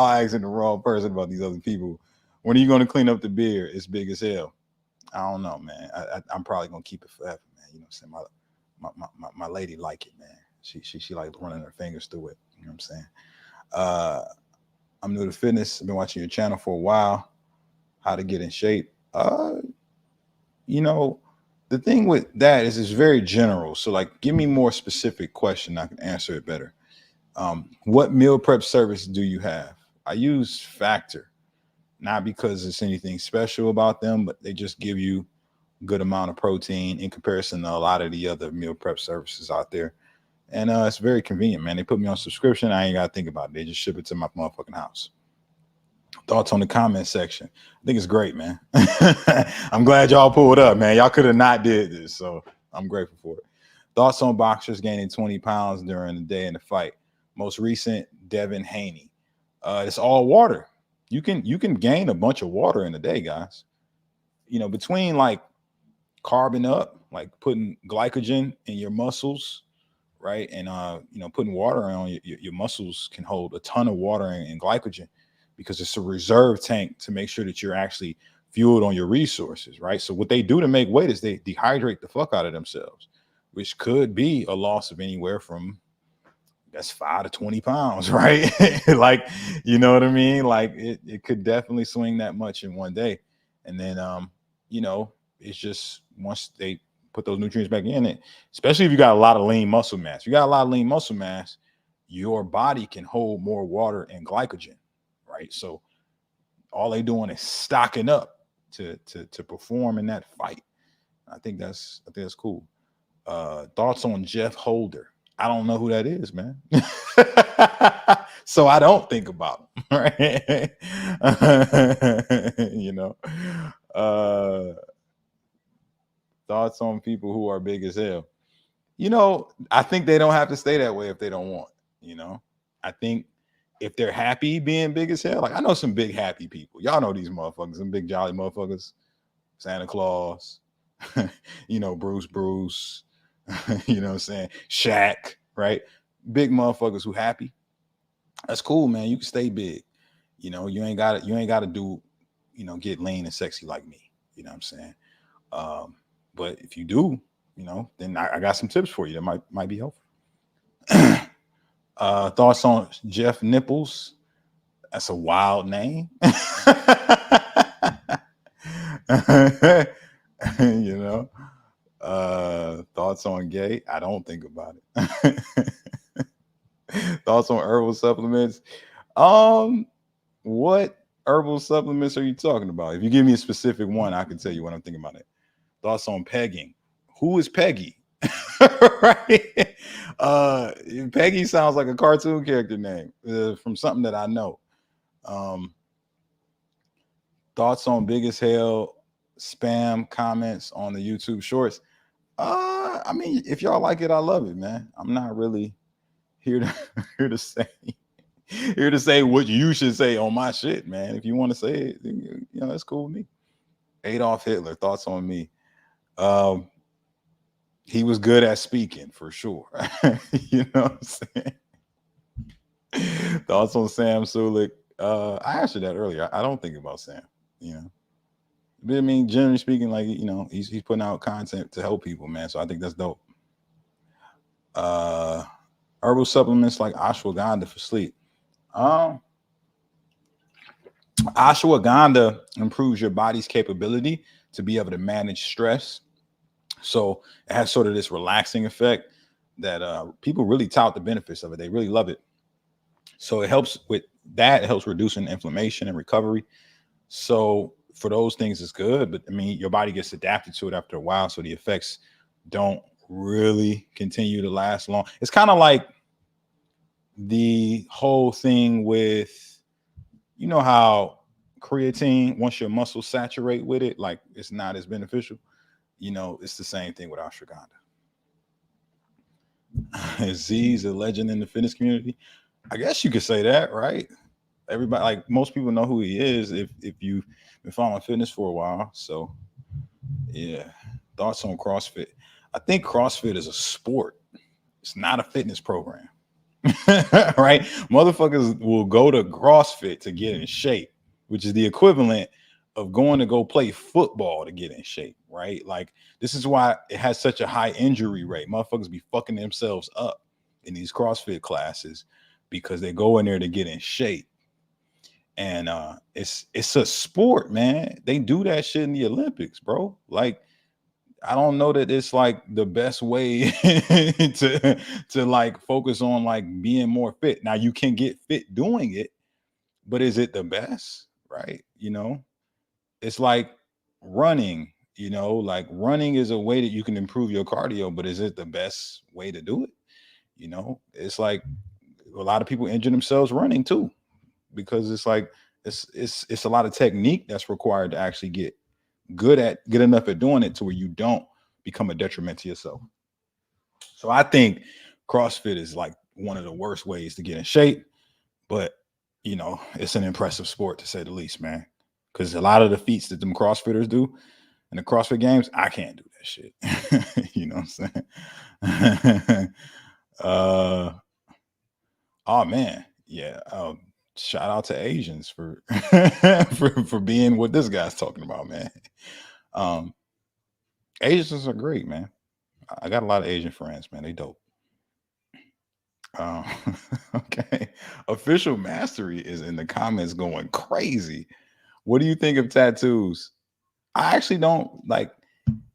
asking the wrong person about these other people. When are you going to clean up the beer? It's big as hell. I don't know, man. I'm probably gonna keep it forever, man. You know what I'm saying? My lady like it, man. She like running her fingers through it. You know what I'm saying? Uh, I'm new to fitness. I've been watching your channel for a while. How to get in shape. You know, the thing with that is it's very general. So like, give me more specific question. I can answer it better. What meal prep service do you have? I use Factor, not because it's anything special about them, but they just give you good amount of protein in comparison to a lot of the other meal prep services out there. And it's very convenient, man. They put me on subscription. I ain't got to think about it. They just ship it to my motherfucking house. Thoughts on the comment section. I think it's great, man. I'm glad y'all pulled up, man. Y'all could have not did this, so I'm grateful for it. Thoughts on boxers gaining 20 pounds during the day in the fight. Most recent, Devin Haney. It's all water. You can gain a bunch of water in a day, guys. Between like carbon up, like putting glycogen in your muscles, right? And putting water on your muscles can hold a ton of water and glycogen because it's a reserve tank to make sure that you're actually fueled on your resources, right? So what they do to make weight is they dehydrate the fuck out of themselves, which could be a loss of anywhere from that's 5 to 20 pounds, right? Like, you know what I mean? Like it could definitely swing that much in one day. And then, it's just once they put those nutrients back in it, especially if you got a lot of lean muscle mass, you got a lot of lean muscle mass, your body can hold more water and glycogen, right? So all they doing is stocking up to perform in that fight. I think that's cool. Thoughts on Jeff Holder? I don't know who that is, man. So I don't think about him, right? You know. Uh Thoughts on people who are big as hell. I think they don't have to stay that way if they don't want. I think if they're happy being big as hell, like I know some big happy people. Y'all know these motherfuckers, some big jolly motherfuckers. Santa Claus, Bruce, you know what I'm saying? Shaq, right? Big motherfuckers who happy. That's cool, man. You can stay big. You ain't gotta do, get lean and sexy like me. You know what I'm saying? But if you do, then I got some tips for you that might be helpful. Thoughts on Jeff Nipples? That's a wild name. you know. Thoughts on gay? I don't think about it. Thoughts on herbal supplements? What herbal supplements are you talking about? If you give me a specific one, I can tell you what I'm thinking about it. Thoughts on pegging? Who is Peggy? Right? Peggy sounds like a cartoon character name from something that I know. Thoughts on big as hell spam comments on the YouTube shorts? I mean, if y'all like it, I love it, man. I'm not really here to here to say what you should say on my shit, man. If you want to say it, that's cool with me. Adolf Hitler, thoughts on me? He was good at speaking for sure. You know what I'm saying? Thoughts on Sam Sulik? I answered that earlier. I don't think about Sam. But I mean, generally speaking, like he's putting out content to help people, man. So I think that's dope. Herbal supplements like ashwagandha for sleep. Ashwagandha improves your body's capability to be able to manage stress. So it has sort of this relaxing effect that people really tout the benefits of it. They really love it. So it helps with that. It helps reducing inflammation and recovery. So for those things, it's good. But I mean, your body gets adapted to it after a while. So the effects don't really continue to last long. It's kind of like the whole thing with, how creatine, once your muscles saturate with it, like it's not as beneficial. It's the same thing with ashwagandha. Is Z's a legend in the fitness community? I guess you could say that, right? Everybody, like most people know who he is if you've been following fitness for a while. So yeah. Thoughts on CrossFit? I think CrossFit is a sport. It's not a fitness program. Right? Motherfuckers will go to CrossFit to get in shape, which is the equivalent of going to go play football to get in shape, right? Like this is why it has such a high injury rate. Motherfuckers be fucking themselves up in these CrossFit classes because they go in there to get in shape. And it's a sport, man. They do that shit in the Olympics, bro. Like I don't know that it's like the best way to like focus on like being more fit. Now you can get fit doing it, but is it the best? Right? It's like running, like running is a way that you can improve your cardio, but is it the best way to do it? It's like a lot of people injure themselves running too, because it's like it's a lot of technique that's required to actually get good enough at doing it to where you don't become a detriment to yourself. So I think CrossFit is like one of the worst ways to get in shape, but it's an impressive sport to say the least, man. Because a lot of the feats that them CrossFitters do in the CrossFit games, I can't do that shit. You know what I'm saying? Oh man, yeah. Shout out to Asians for for being what this guy's talking about, man. Asians are great, man. I got a lot of Asian friends, man. They dope. Um, okay. Official Mastery is in the comments going crazy. What do you think of tattoos? I actually don't like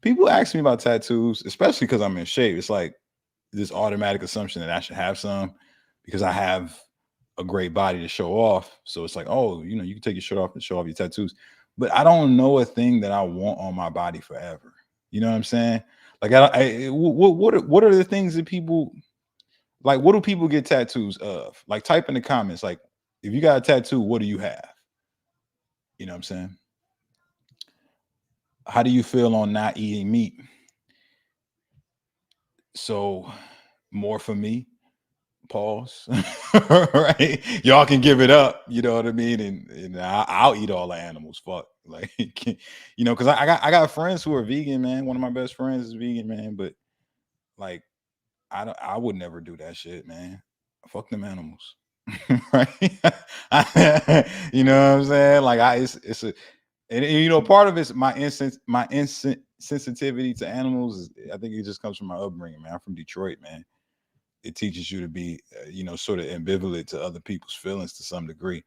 people ask me about tattoos, especially because I'm in shape. It's like this automatic assumption that I should have some because I have a great body to show off. So it's like, oh, you can take your shirt off and show off your tattoos. But I don't know a thing that I want on my body forever. You know what I'm saying? Like, what are the things that people like? What do people get tattoos of? Like, type in the comments. Like, if you got a tattoo, what do you have? You know what I'm saying? How do you feel on not eating meat? So, more for me. Pause. Right? Y'all can give it up. You know what I mean? And I'll eat all the animals. Fuck. Like, you know, because I got friends who are vegan, man. One of my best friends is vegan, man. But like, I would never do that shit, man. Fuck them animals. Right? You know what I'm saying? Like, it's a and you know, part of it's my instant sensitivity to animals is, I think it just comes from my upbringing, man. I'm from Detroit, man. It teaches you to be, you know, sort of ambivalent to other people's feelings to some degree.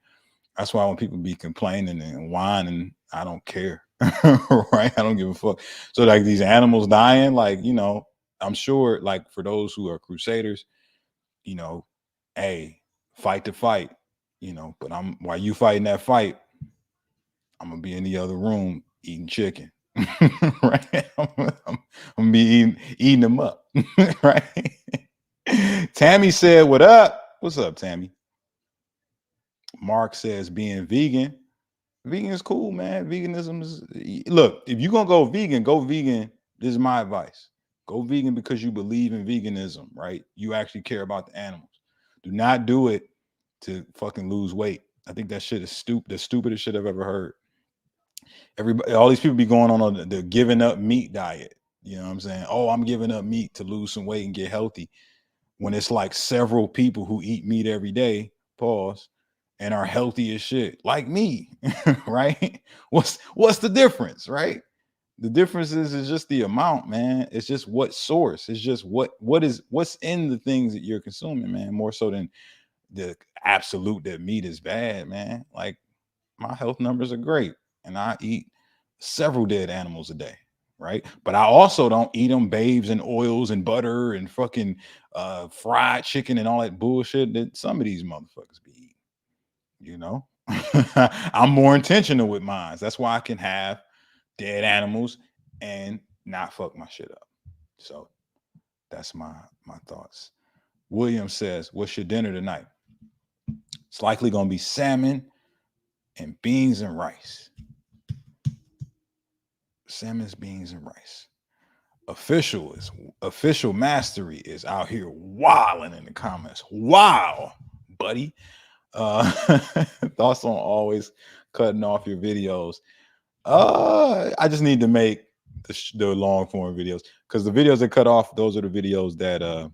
That's why when people be complaining and whining, I don't care. Right? I don't give a fuck. So like these animals dying, like, you know, I'm sure like for those who are crusaders, you know, hey, fight the fight, you know, but while you fighting that fight, I'm gonna be in the other room eating chicken. Right? I'm gonna be eating them up. Right? Tammy said, "What up? What's up, Tammy?" Mark says, "Being vegan, vegan is cool, man. Veganism is look. If you're gonna go vegan, go vegan. This is my advice. Go vegan because you believe in veganism, right? You actually care about the animals. Do not do it to fucking lose weight. I think that shit is the stupidest shit I've ever heard. Everybody, all these people be going on the giving up meat diet. You know what I'm saying? Oh, I'm giving up meat to lose some weight and get healthy. When it's like several people who eat meat every day, pause, and are healthy as shit, like me, right? What's the difference, right? The difference is just the amount, man. It's just what source. It's just what's in the things that you're consuming, man. More so than the absolute that meat is bad, man. Like my health numbers are great, and I eat several dead animals a day, right? But I also don't eat them babes and oils and butter and fucking fried chicken and all that bullshit that some of these motherfuckers be eating. You know, I'm more intentional with mine. That's why I can have dead animals and not fuck my shit up. So that's my thoughts. William says, "What's your dinner tonight?" It's likely gonna be salmon and beans and rice. Salmon, beans, and rice. Official mastery is out here wilding in the comments. Wow, buddy. Thoughts on always cutting off your videos. I just need to make the long form videos because the videos that cut off, those are the videos that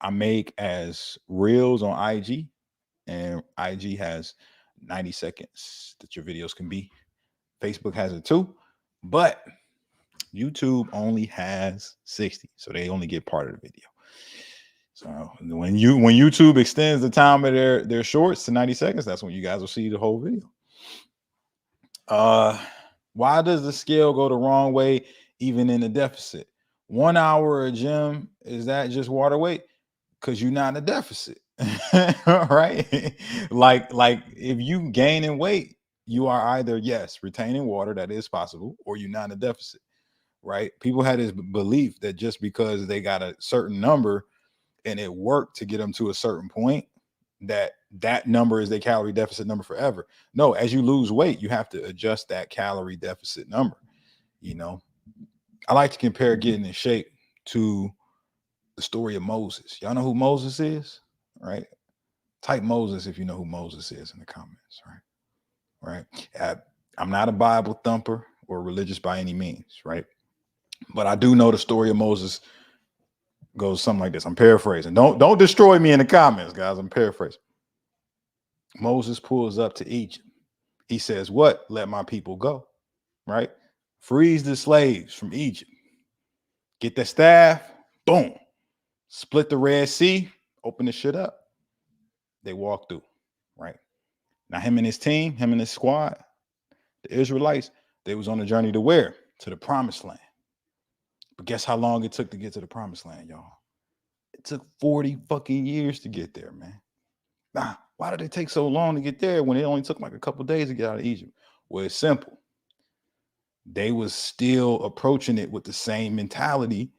I make as reels on IG, and IG has 90 seconds that your videos can be. Facebook has it too, but YouTube only has 60, so they only get part of the video. So when YouTube extends the time of their shorts to 90 seconds, that's when you guys will see the whole video. Why does the scale go the wrong way even in a deficit? 1 hour a gym, is that just water weight? Because you're not in a deficit. Right? Like if you gain in weight, you are either yes retaining water, that is possible, or you're not in a deficit. Right? People had this belief that just because they got a certain number and it worked to get them to a certain point, that number is their calorie deficit number forever. No, as you lose weight, you have to adjust that calorie deficit number. You know, I like to compare getting in shape to the story of Moses. Y'all know who Moses is, right? Type Moses if you know who Moses is in the comments, right? I'm not a Bible thumper or religious by any means, right? But I do know the story of Moses goes something like this. I'm paraphrasing. Don't destroy me in the comments, guys. I'm paraphrasing. Moses pulls up to Egypt. He says, "What? Let my people go." Right? Freeze the slaves from Egypt. Get the staff. Boom. Split the Red Sea. Open the shit up. They walk through. Right? Now him and his team, him and his squad, the Israelites, they was on a journey to where? To the promised land. But guess how long it took to get to the promised land, y'all? It took 40 fucking years to get there, man. Nah, why did it take so long to get there when it only took like a couple days to get out of Egypt? Well, it's simple. they was still approaching it with the same mentality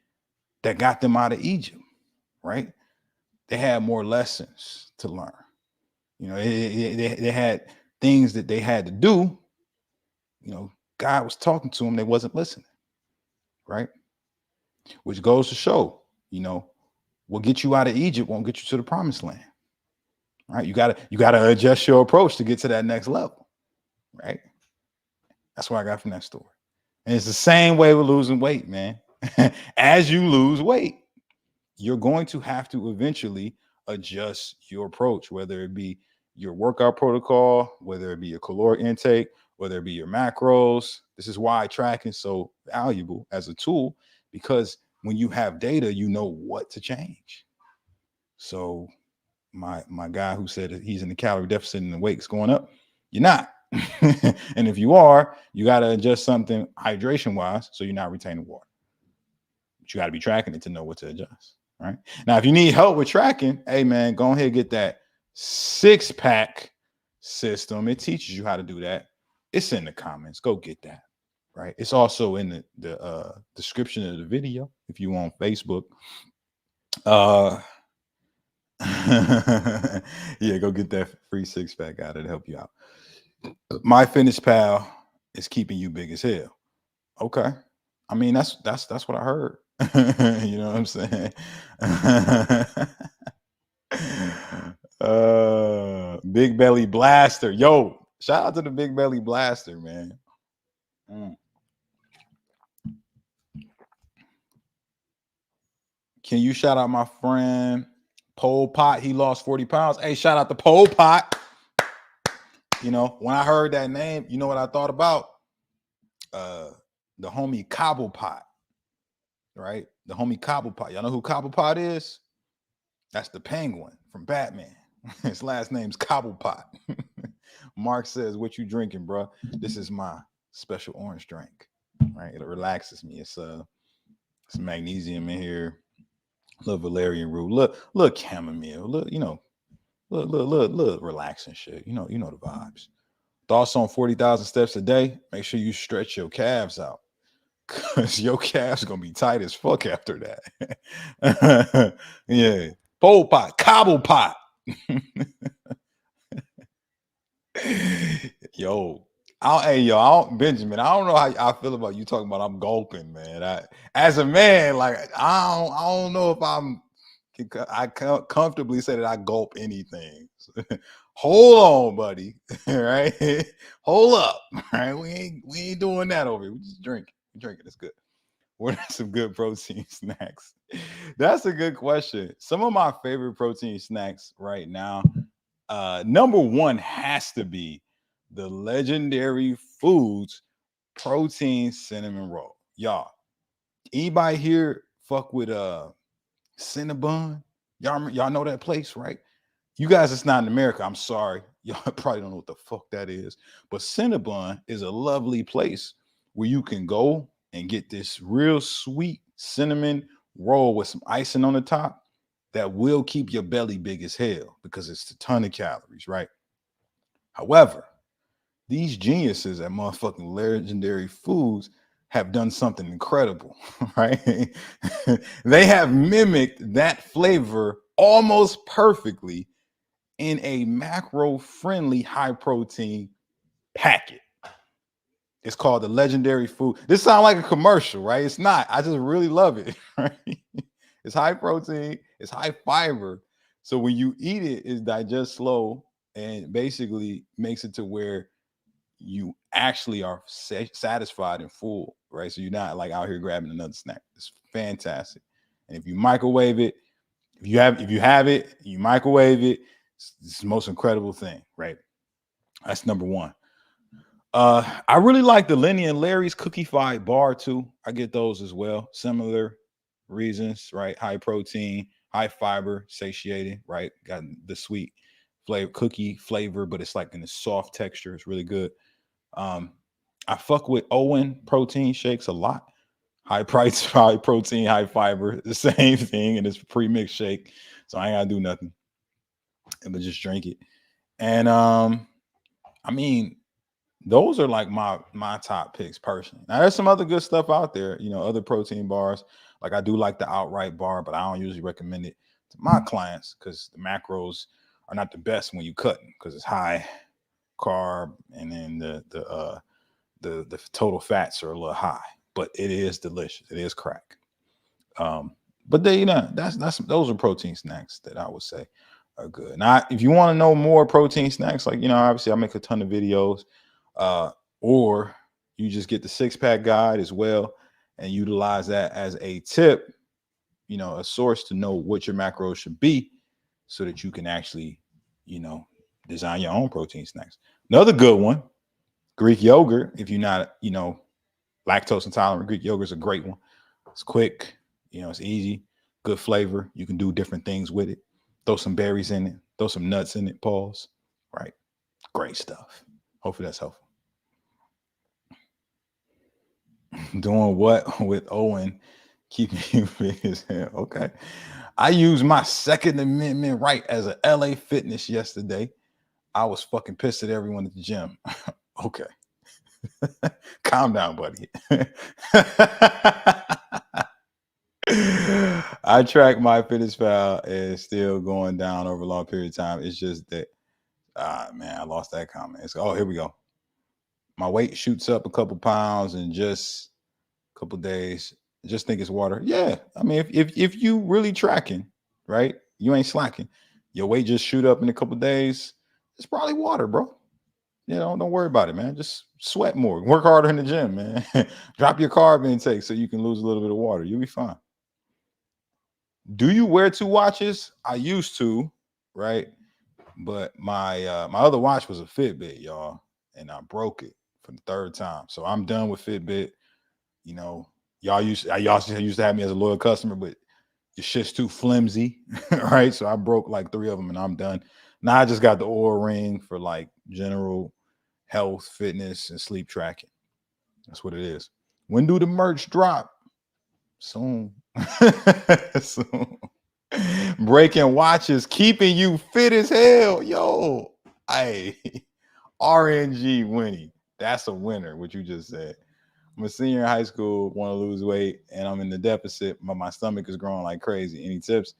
that got them out of Egypt, right? They had more lessons to learn. They had things that they had to do. God was talking to them. They wasn't listening, right? Which goes to show, what get you out of Egypt won't get you to the promised land, right? You gotta adjust your approach to get to that next level, right? That's what I got from that story. And it's the same way with losing weight, man. As you lose weight, you're going to have to eventually adjust your approach, whether it be your workout protocol, whether it be your caloric intake, whether it be your macros. This is why tracking is so valuable as a tool, because when you have data, you know what to change. So my guy who said that he's in the calorie deficit and the weight's going up, you're not. And if you are, you got to adjust something hydration wise so you're not retaining water. But you got to be tracking it to know what to adjust. Right now, if you need help with tracking, hey man, go ahead and get that 6-pack system. It teaches you how to do that. It's in the comments. Go get that. Right. It's also in the description of the video if you on Facebook. Yeah, go get that free 6-pack out. It'll help you out. My Fitness Pal is keeping you big as hell. Okay. I mean, that's what I heard. You know what I'm saying? Big Belly Blaster. Yo, shout out to the Big Belly Blaster, man. Can you shout out my friend Pol Pot? He lost 40 pounds. Hey, shout out to Pol Pot. When I heard that name, you know what I thought about? The homie Cobblepot, right? The homie Cobblepot. Y'all know who Cobblepot is? That's the Penguin from Batman. His last name's Cobblepot. Mark says, "What you drinking, bro?" This is my special orange drink. Right? It relaxes me. It's some magnesium in here, a little valerian root, look chamomile, look relaxing shit. You know the vibes. Thoughts on 40,000 steps a day? Make sure you stretch your calves out, because your calves gonna be tight as fuck after that. Yeah. Pole pot, cobble pot. Yo, Benjamin, I don't know how I feel about you talking about I'm gulping, man. As a man, like I don't know if I can't comfortably say that I gulp anything. Hold on, buddy. Right? Hold up. Right? We ain't doing that over here. We just drink. It's good. What are some good protein snacks? That's a good question. Some of my favorite protein snacks right now, number one has to be the legendary Foods protein cinnamon roll. Y'all, anybody here fuck with Cinnabon? Y'all know that place, right? You guys, it's not in America. I'm sorry. Y'all probably don't know what the fuck that is. But Cinnabon is a lovely place where you can go and get this real sweet cinnamon roll with some icing on the top that will keep your belly big as hell because it's a ton of calories, right? However, these geniuses at motherfucking Legendary Foods have done something incredible, right? They have mimicked that flavor almost perfectly in a macro-friendly high protein packet. It's called the Legendary Food. This sounds like a commercial, right? It's not. I just really love it. Right? It's high protein, it's high fiber. So when you eat it, it digests slow and basically makes it to where you actually are satisfied and full, right? So you're not like out here grabbing another snack. It's fantastic. And if you microwave it, if you have it, you microwave it, it's the most incredible thing, right? That's number one. I really like the Lenny and Larry's Cookie Fi bar too. I get those as well. Similar reasons, right? High protein, high fiber, satiating, right? Got the sweet flavor, cookie flavor, but it's like in the soft texture. It's really good. I fuck with Owen protein shakes a lot. High price, high protein, high fiber, the same thing, and it's a pre-mixed shake. So I ain't gotta do nothing. But just drink it. And I mean, those are like my top picks personally. Now there's some other good stuff out there, other protein bars. Like I do like the outright bar, but I don't usually recommend it to my clients because the macros are not the best when you cutting because it's high carb and then the total fats are a little high. But it is delicious. It is crack. Um, but they, that's those are protein snacks that I would say are good. Now, if you want to know more protein snacks, like obviously I make a ton of videos, uh, or you just get the 6-pack guide as well and utilize that as a tip, a source to know what your macros should be, so that you can actually, you know, design your own protein snacks. Another good one, Greek yogurt. If you're not, lactose intolerant, Greek yogurt is a great one. It's quick, it's easy, good flavor. You can do different things with it. Throw some berries in it, throw some nuts in it, pause. Right. Great stuff. Hopefully that's helpful. Doing what with Owen, keeping you big as hell. Okay. I used my Second Amendment right as a LA Fitness yesterday. I was fucking pissed at everyone at the gym. Okay. Calm down, buddy. I track my fitness pal and still going down over a long period of time. It's just that, man, I lost that comment. Here we go. My weight shoots up a couple pounds in just a couple days. Just think it's water. Yeah, I mean, if you really tracking, right, you ain't slacking. Your weight just shoot up in a couple days. It's probably water, bro. Don't worry about it, man. Just sweat more. Work harder in the gym, man. Drop your carb intake so you can lose a little bit of water. You'll be fine. Do you wear two watches? I used to, right? But my other watch was a Fitbit, y'all, and I broke it for the third time. So I'm done with Fitbit. Y'all used to have me as a loyal customer, but your shit's too flimsy, right? So I broke like 3 of them, and I'm done. Now I just got the Oura Ring for like general health, fitness, and sleep tracking. That's what it is. When do the merch drop? Soon. Soon. Breaking watches, keeping you fit as hell. Yo, hey, RNG Winnie. That's a winner, what you just said. I'm a senior in high school, want to lose weight, and I'm in the deficit, but my stomach is growing like crazy. Any tips?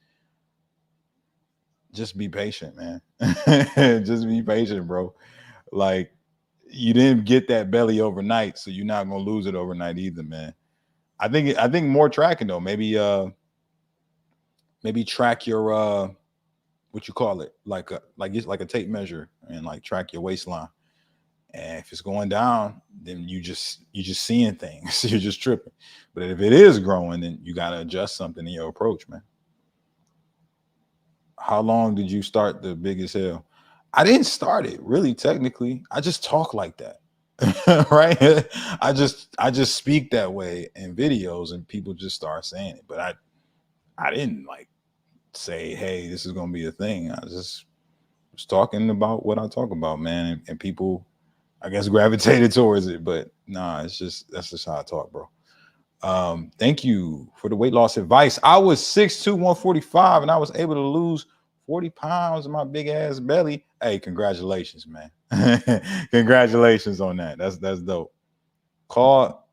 Just be patient, man. Just be patient, bro. Like, you didn't get that belly overnight, so you're not gonna lose it overnight either, man. I think more tracking though. Maybe track your what you call it, it's like a tape measure, and like track your waistline. And if it's going down, then you just seeing things. You're just tripping. But if it is growing, then you gotta adjust something in your approach, man. How long did you start the biggest hell? I didn't start it really technically. I just talk like that. Right? I just speak that way in videos and people just start saying it. But I didn't like say, hey, this is gonna be a thing. I just was talking about what I talk about, man. And people, I guess, gravitated towards it. But nah, that's just how I talk, bro. Thank you for the weight loss advice. I was 6'2", 145, and I was able to lose 40 pounds in my big ass belly. Hey, congratulations, man. Congratulations on that. That's dope. Call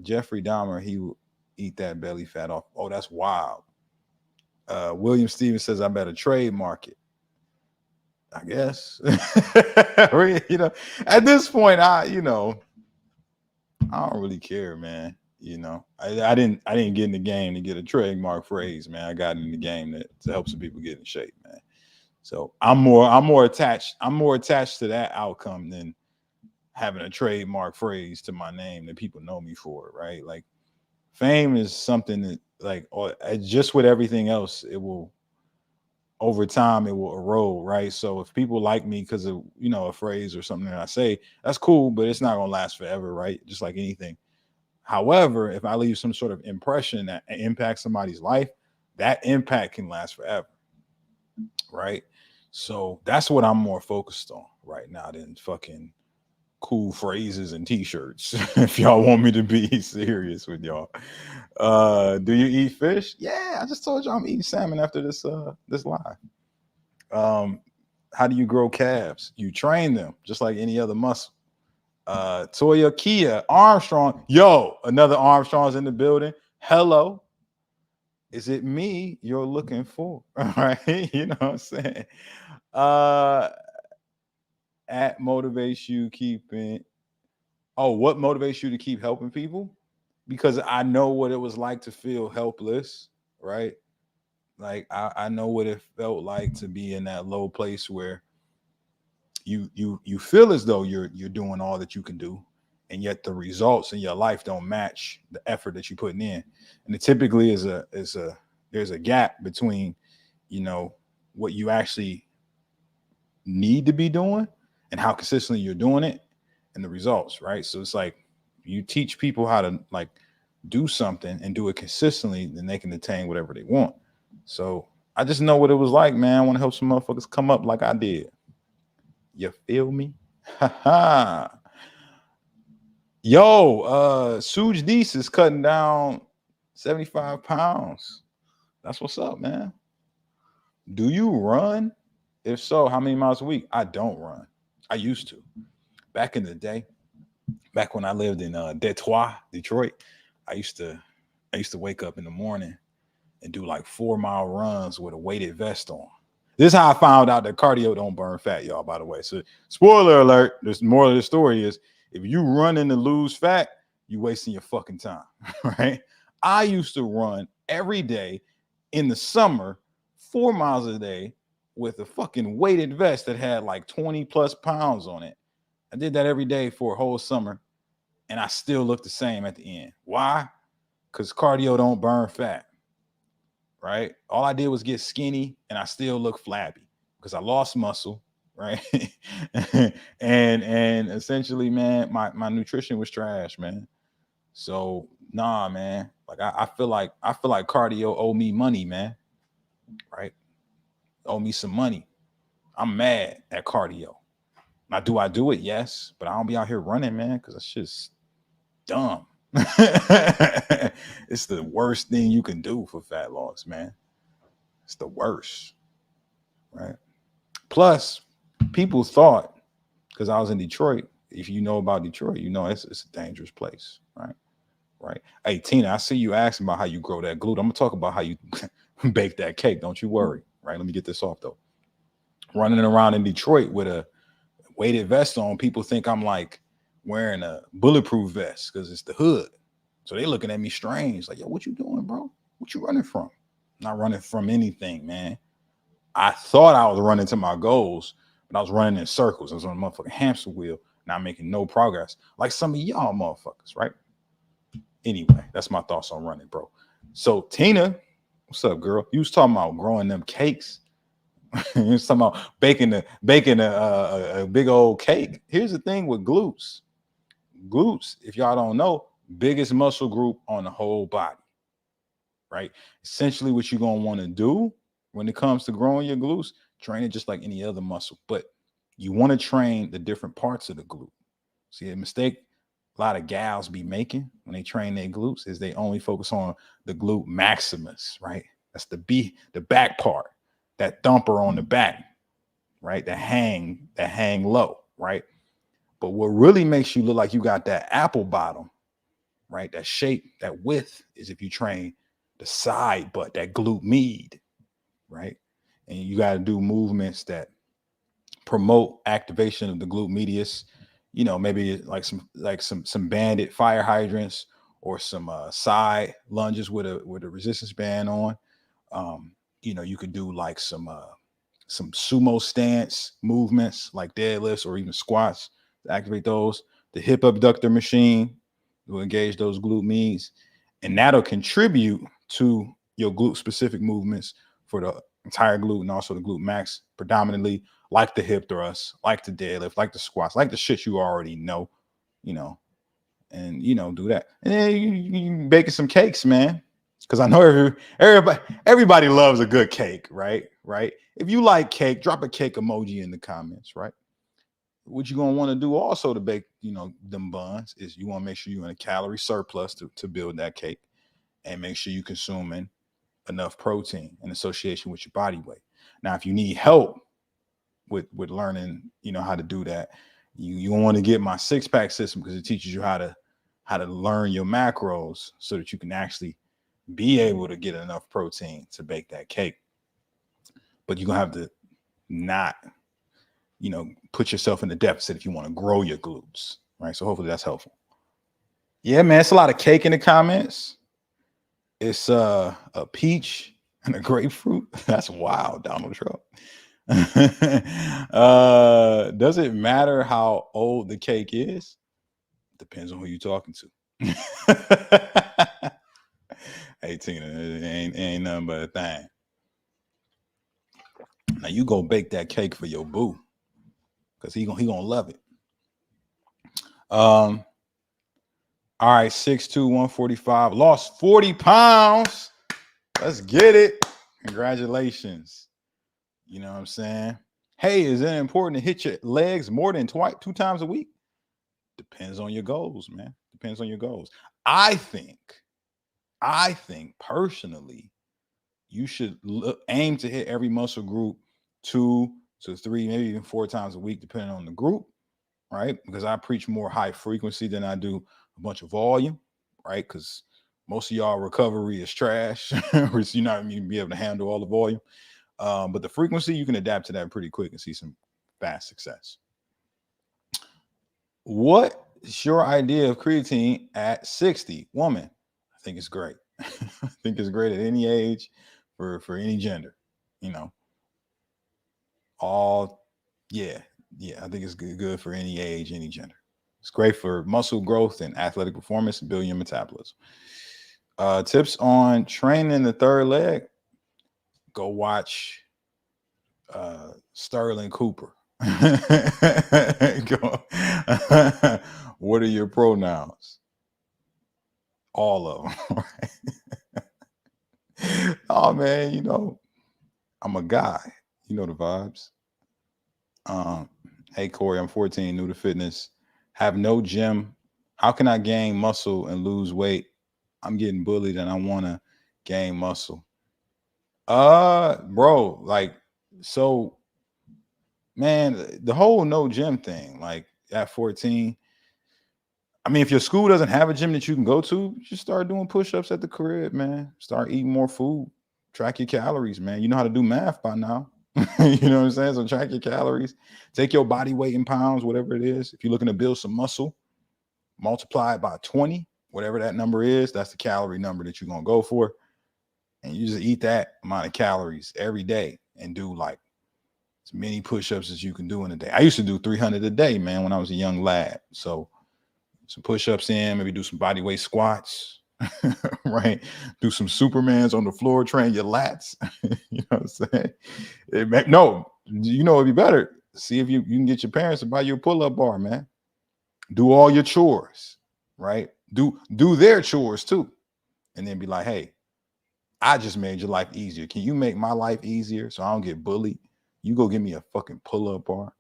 Jeffrey Dahmer. He will eat that belly fat off. Oh, that's wild. William Stevens says I better trademark it. I guess. At this point, I don't really care, man. I didn't get in the game to get a trademark phrase, man. I got in the game to help some people get in shape, man. So I'm more attached to that outcome than having a trademark phrase to my name that people know me for, right? Like, fame is something that, like, just with everything else, it will, over time, it will erode, right? So if people like me because of a phrase or something that I say, that's cool, but it's not gonna last forever, right? Just like anything. However, if I leave some sort of impression that impacts somebody's life, that impact can last forever, right? So that's what I'm more focused on right now than fucking cool phrases and t-shirts. If y'all want me to be serious with y'all. Do you eat fish? Yeah, I just told you I'm eating salmon after this live. How do you grow calves? You train them just like any other muscle. Toya Kia Armstrong. Yo, another Armstrong's in the building. Hello. Is it me you're looking for? All right. You know what I'm saying? Uh at motivates you keeping. Oh, what motivates you to keep helping people? Because I know what it was like to feel helpless, right? Like I know what it felt like to be in that low place where you feel as though you're doing all that you can do, and yet the results in your life don't match the effort that you're putting in. And it typically is a there's a gap between, you know, what you actually need to be doing and how consistently you're doing it and the results, right? So it's like you teach people how to like do something and do it consistently, then they can attain whatever they want. So I just know what it was like, man. I want to help some motherfuckers come up like I did. You feel me? Yo, Suge Deese is cutting down 75 pounds. That's what's up, man. Do you run? If so, how many miles a week? I don't run. I used to. Back in the day, back when I lived in Detroit, I used to I used to wake up in the morning and do like 4 mile runs with a weighted vest on. This is how I found out that cardio don't burn fat, y'all, by the way. So spoiler alert, the moral of the story is if you running to lose fat, you wasting your fucking time. Right? I used to run every day in the summer, 4 miles a day with a fucking weighted vest that had like 20 plus pounds on it. I did that every day for a whole summer, and I still look the same at the end. Why? Because cardio don't burn fat, right? All I did was get skinny, and I still look flabby because I lost muscle, right? and essentially, man, my nutrition was trash, man. So nah, man. Like I feel like cardio owe me money, man. Right? Owe me some money. I'm mad at cardio. Now, do I do it? Yes, but I don't be out here running, man, because it's just dumb. It's the worst thing you can do for fat loss, man. It's the worst, right? Plus, people thought because I was in Detroit. If you know about Detroit, you know it's a dangerous place, right? Right. Hey Tina, I see you asking about how you grow that glute. I'm gonna talk about how you bake that cake. Don't you worry. Right. Let me get this off though. Running around in Detroit with a weighted vest on, people think I'm like wearing a bulletproof vest because it's the hood. So they looking at me strange, like, yo, what you doing, bro? What you running from? Not running from anything, man. I thought I was running to my goals, but I was running in circles. I was on a motherfucking hamster wheel, not making no progress. Like some of y'all motherfuckers, right? Anyway, that's my thoughts on running, bro. So Tina, what's up, girl? You was talking about growing them cakes. You was talking about baking a big old cake. Here's the thing with glutes. Glutes, if y'all don't know, biggest muscle group on the whole body, right? Essentially, what you're gonna want to do when it comes to growing your glutes, train it just like any other muscle, but you want to train the different parts of the glute. See, a mistake a lot of gals be making when they train their glutes is they only focus on the glute maximus, right? That's the back part, that thumper on the back, right? That hang low, right? But what really makes you look like you got that apple bottom, right? That shape, that width is if you train the side butt, that glute med, right? And you got to do movements that promote activation of the glute medius. You know, maybe some banded fire hydrants or some side lunges with a resistance band on. You know, you could do like some sumo stance movements like deadlifts or even squats to activate those. The hip abductor machine will engage those glute meds, and that'll contribute to your glute specific movements for the entire glute and also the glute max, predominantly like the hip thrust, like the deadlift, like the squats, like the shit you already know, you know, and do that. And then you baking some cakes, man. Because I know everybody loves a good cake, right? Right. If you like cake, drop a cake emoji in the comments, right? What you're gonna want to do also to bake, them buns is you want to make sure you're in a calorie surplus to build that cake, and make sure you're consuming enough protein in association with your body weight. Now, if you need help with learning, how to do that, You don't want to get my 6-pack system because it teaches you how to learn your macros so that you can actually be able to get enough protein to bake that cake. But you're gonna have to not, put yourself in the deficit if you want to grow your glutes, right? So hopefully that's helpful. Yeah, man, it's a lot of cake in the comments. It's a peach and a grapefruit. That's wild, Donald Trump. Does it matter how old the cake is? Depends on who you're talking to. 18, it ain't nothing but a thing. Now you go bake that cake for your boo, because he gonna love it. All right, 6'2", 145, lost 40 pounds. Let's get it. Congratulations. You know what I'm saying? Hey, is it important to hit your legs more than 2 times a week? Depends on your goals, man. Depends on your goals. I think personally, you should aim to hit every muscle group 2 to 3, maybe even 4 times a week, depending on the group, right? Because I preach more high frequency than I do a bunch of volume, right? Because most of y'all recovery is trash, or you're not even be able to handle all the volume. But the frequency, you can adapt to that pretty quick and see some fast success. What is your idea of creatine at 60? Woman, I think it's great. I think it's great at any age for any gender, I think it's good for any age, any gender. It's great for muscle growth and athletic performance and building your metabolism. Tips on training the third leg. Go watch Sterling Cooper. What are your pronouns? All of them. Oh man, I'm a guy. You know the vibes. Hey Corey, I'm 14, new to fitness, have no gym. How can I gain muscle and lose weight? I'm getting bullied and I want to gain muscle. Bro, so man, the whole no gym thing, like at 14, I mean, if your school doesn't have a gym that you can go to, just start doing push-ups at the crib, man. Start eating more food. Track your calories, man. You know how to do math by now. You know what I'm saying? So track your calories. Take your body weight in pounds, whatever it is. If you're looking to build some muscle, multiply it by 20, whatever that number is. That's the calorie number that you're going to go for. And you just eat that amount of calories every day and do like as many push-ups as you can do in a day. I used to do 300 a day, man, when I was a young lad. So some push-ups in, maybe do some body weight squats, right? Do some Supermans on the floor, train your lats. You know what I'm saying? It'd be better. See if you can get your parents to buy you a pull-up bar, man. Do all your chores, right? Do their chores too. And then be like, hey, I just made your life easier. Can you make my life easier so I don't get bullied? You go give me a fucking pull-up bar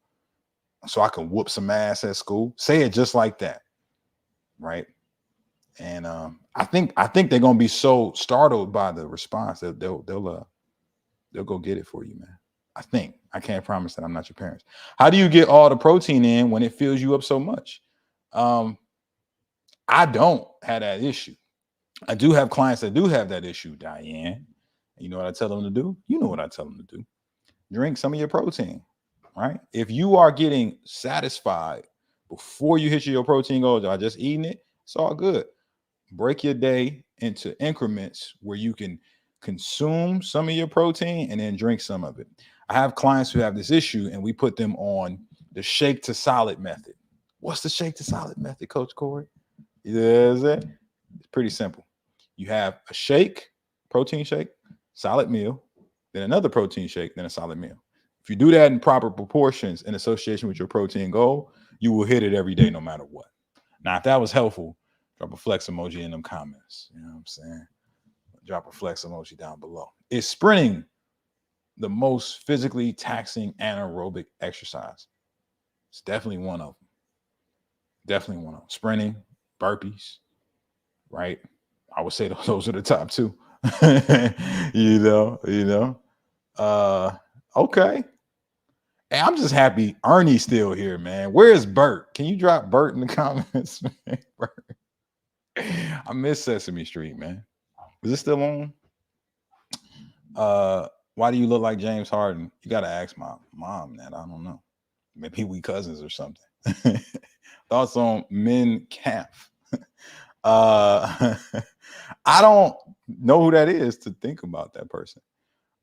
so I can whoop some ass at school. Say it just like that. Right. And I think they're gonna be so startled by the response that they'll go get it for you, man. I can't promise that. I'm not your parents. How do you get all the protein in when it fills you up so much? I don't have that issue. I do have clients that do have that issue, Diane. You know what I tell them to do? You know what I tell them to do. Drink some of your protein, right? If you are getting satisfied before you hit your protein goals, or just eating it, it's all good. Break your day into increments where you can consume some of your protein and then drink some of it. I have clients who have this issue and we put them on the shake to solid method. What's the shake to solid method, Coach Corey? It's pretty simple. You have a shake, protein shake, solid meal, then another protein shake, then a solid meal. If you do that in proper proportions in association with your protein goal, you will hit it every day no matter what. Now, if that was helpful, drop a flex emoji in them comments. You know what I'm saying? Drop a flex emoji down below. Is sprinting the most physically taxing anaerobic exercise? It's definitely one of them. Definitely one of them. Sprinting, burpees, right? I would say those are the top two. you know. Okay. Hey, I'm just happy Ernie's still here, man. Where is Bert? Can you drop Bert in the comments, man? I miss Sesame Street, man. Is it still on? Why do you look like James Harden? You gotta ask my mom that. I don't know. Maybe we cousins or something. Thoughts on Min Calf? I don't know who that is to think about that person.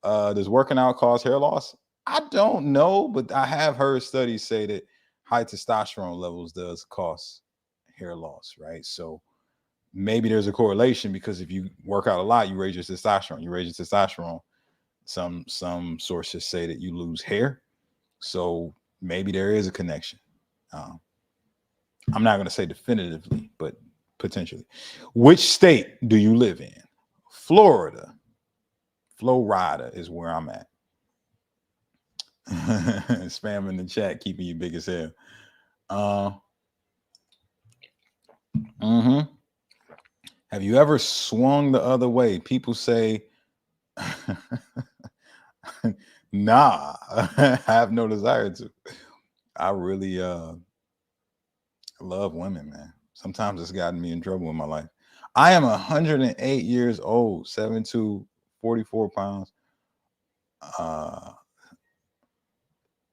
Does working out cause hair loss? I don't know, but I have heard studies say that high testosterone levels does cause hair loss, right? So maybe there's a correlation because if you work out a lot, you raise your testosterone. You raise your testosterone. Some sources say that you lose hair. So maybe there is a connection. I'm not going to say definitively, but potentially. Which state do you live in? Florida. Florida is where I'm at. Spam in the chat, keeping you big as hell. Have you ever swung the other way? People say, nah, I have no desire to. I really love women, man. Sometimes it's gotten me in trouble in my life. I am 108 years old, 7'2", 44 pounds.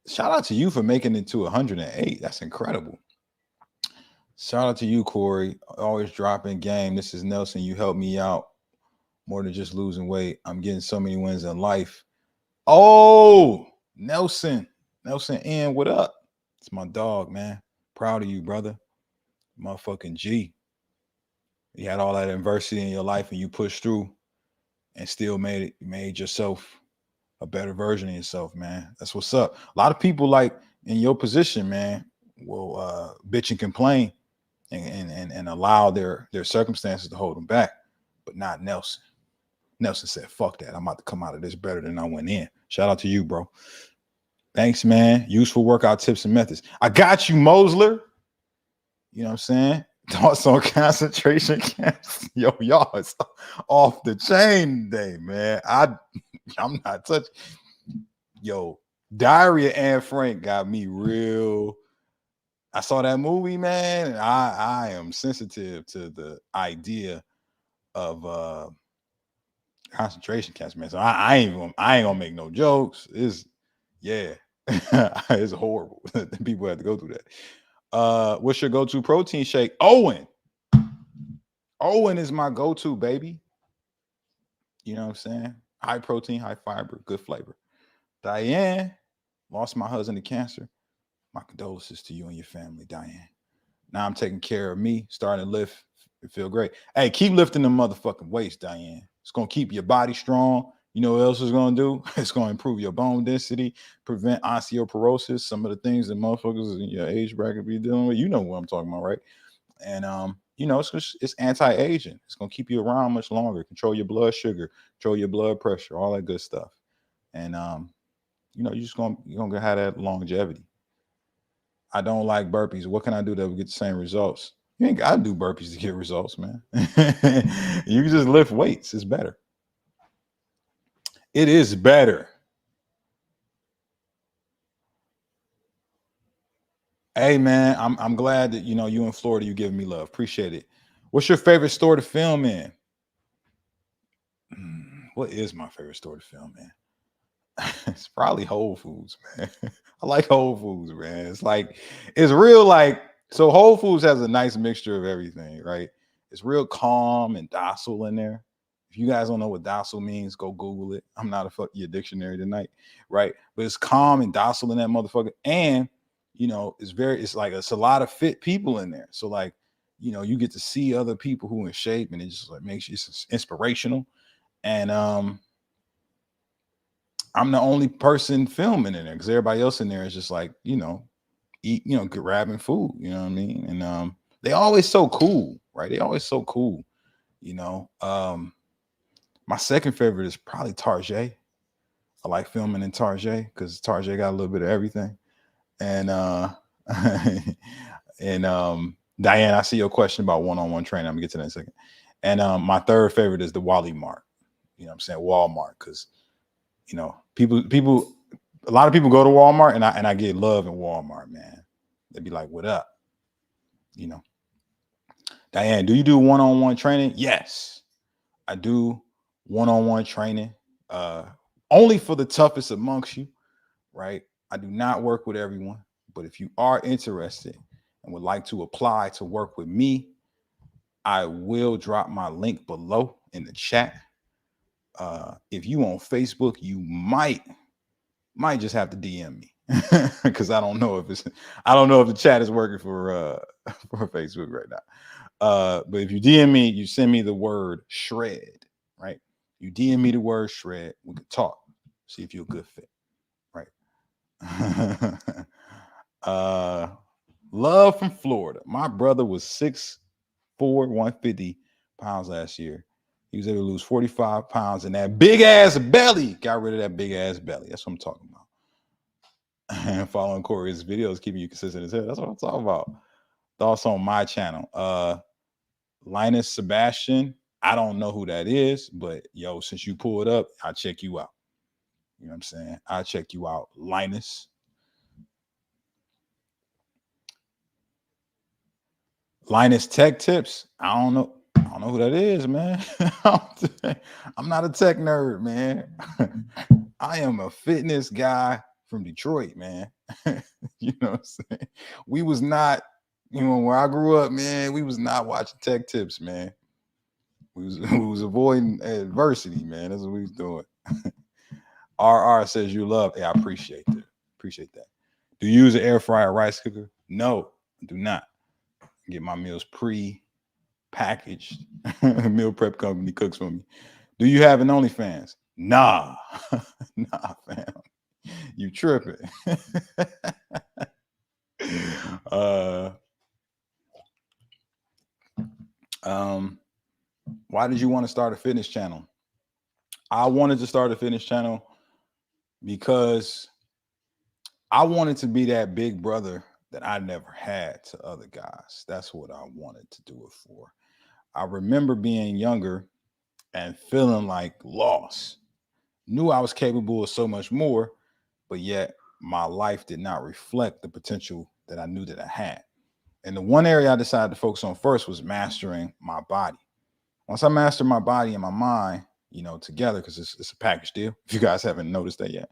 Shout out to you for making it to 108. That's incredible. Shout out to you, Corey. Always dropping game. This is Nelson. You helped me out more than just losing weight. I'm getting so many wins in life. Oh, Nelson. Nelson N, what up? It's my dog, man. Proud of you, brother. Motherfucking G. You had all that adversity in your life and you pushed through and still made yourself a better version of yourself, man. That's what's up. A lot of people like in your position, man, will bitch and complain and allow their circumstances to hold them back, but not Nelson. Nelson said, fuck that. I'm about to come out of this better than I went in. Shout out to you, bro. Thanks, man. Useful workout tips and methods. I got you, Mosler. You know what I'm saying? Thoughts on concentration camps. Yo, y'all, it's off the chain today, man. I'm not touching. Yo, Diarrhea Anne Frank got me real. I saw that movie, man, and I am sensitive to the idea of concentration camps, man. So I ain't gonna make no jokes. It's horrible. People have to go through that. What's your go-to protein shake? Owen is my go-to, baby. You know what I'm saying? High protein, high fiber, good flavor. Diane lost my husband to cancer. My condolences to you and your family, Diane. Now I'm taking care of me, starting to lift and feel great. Hey, keep lifting the motherfucking weights, Diane. It's going to keep your body strong. You know what else it's going to do? It's going to improve your bone density, prevent osteoporosis, some of the things that motherfuckers in your age bracket be dealing with. You know what I'm talking about, right? And, it's anti-aging. It's going to keep you around much longer, control your blood sugar, control your blood pressure, all that good stuff. And, you're going to have that longevity. I don't like burpees. What can I do that will get the same results? You ain't got to do burpees to get results, man. You can just lift weights. It's better. It is better. Hey, man, I'm glad that, you in Florida, you giving me love. Appreciate it. What's your favorite store to film in? What is my favorite store to film in? It's probably Whole Foods, man. I like Whole Foods, man. It's real so Whole Foods has a nice mixture of everything, right? It's real calm and docile in there. If you guys don't know what docile means, go Google it. I'm not a fuck your dictionary tonight, right? But it's calm and docile in that motherfucker. And it's a lot of fit people in there. So you get to see other people who are in shape and it just makes you inspirational. And I'm the only person filming in there because everybody else in there is just grabbing food, you know what I mean? And they always so cool, right? They always so cool, My second favorite is probably Tarjay. I like filming in Tarjay because Tarjay got a little bit of everything. And Diane, I see your question about one-on-one training. I'm gonna get to that in a second. And my third favorite is the Wally Mart. You know what I'm saying? Walmart, because people a lot of people go to Walmart, and I get love in Walmart, man. They'd be like, "What up?" You know, Diane, do you do one-on-one training? Yes, I do one-on-one training. Only for the toughest amongst you, right? I do not work with everyone, but if you are interested and would like to apply to work with me, I will drop my link below in the chat. If you on Facebook, you might just have to DM me because I don't know if the chat is working for for Facebook right now. But if you DM me, you send me the word shred, right? You DM me the word shred, we could talk, see if you're a good fit, right? Love from Florida. My brother was 6'4", 150 pounds last year. He was able to lose 45 pounds in that big ass belly. Got rid of that big ass belly. That's what I'm talking about. And following Corey's videos, keeping you consistent as hell. That's what I'm talking about. Also on my channel. Linus Sebastian. I don't know who that is, but yo, since you pull it up, I'll check you out. You know what I'm saying? I'll check you out, Linus. Linus Tech Tips. I don't know who that is, man. I'm not a tech nerd, man. I am a fitness guy from Detroit, man. You know what I'm saying? We was not, where I grew up, man, we was not watching tech tips, man. We was avoiding adversity, man. That's what we was doing. RR says you love. Hey, I appreciate that. Appreciate that. Do you use an air fryer rice cooker? No, I do not. I get my meals pre-packaged. Meal prep company cooks for me. Do you have an OnlyFans? Nah. Nah, fam. You tripping. Why did you want to start a fitness channel? I wanted to start a fitness channel because I wanted to be that big brother that I never had to other guys. That's what I wanted to do it for. I remember being younger and feeling like lost. Knew I was capable of so much more, but yet my life did not reflect the potential that I knew that I had. And the one area I decided to focus on first was mastering my body. Once I mastered my body and my mind, together, because it's a package deal, if you guys haven't noticed that yet,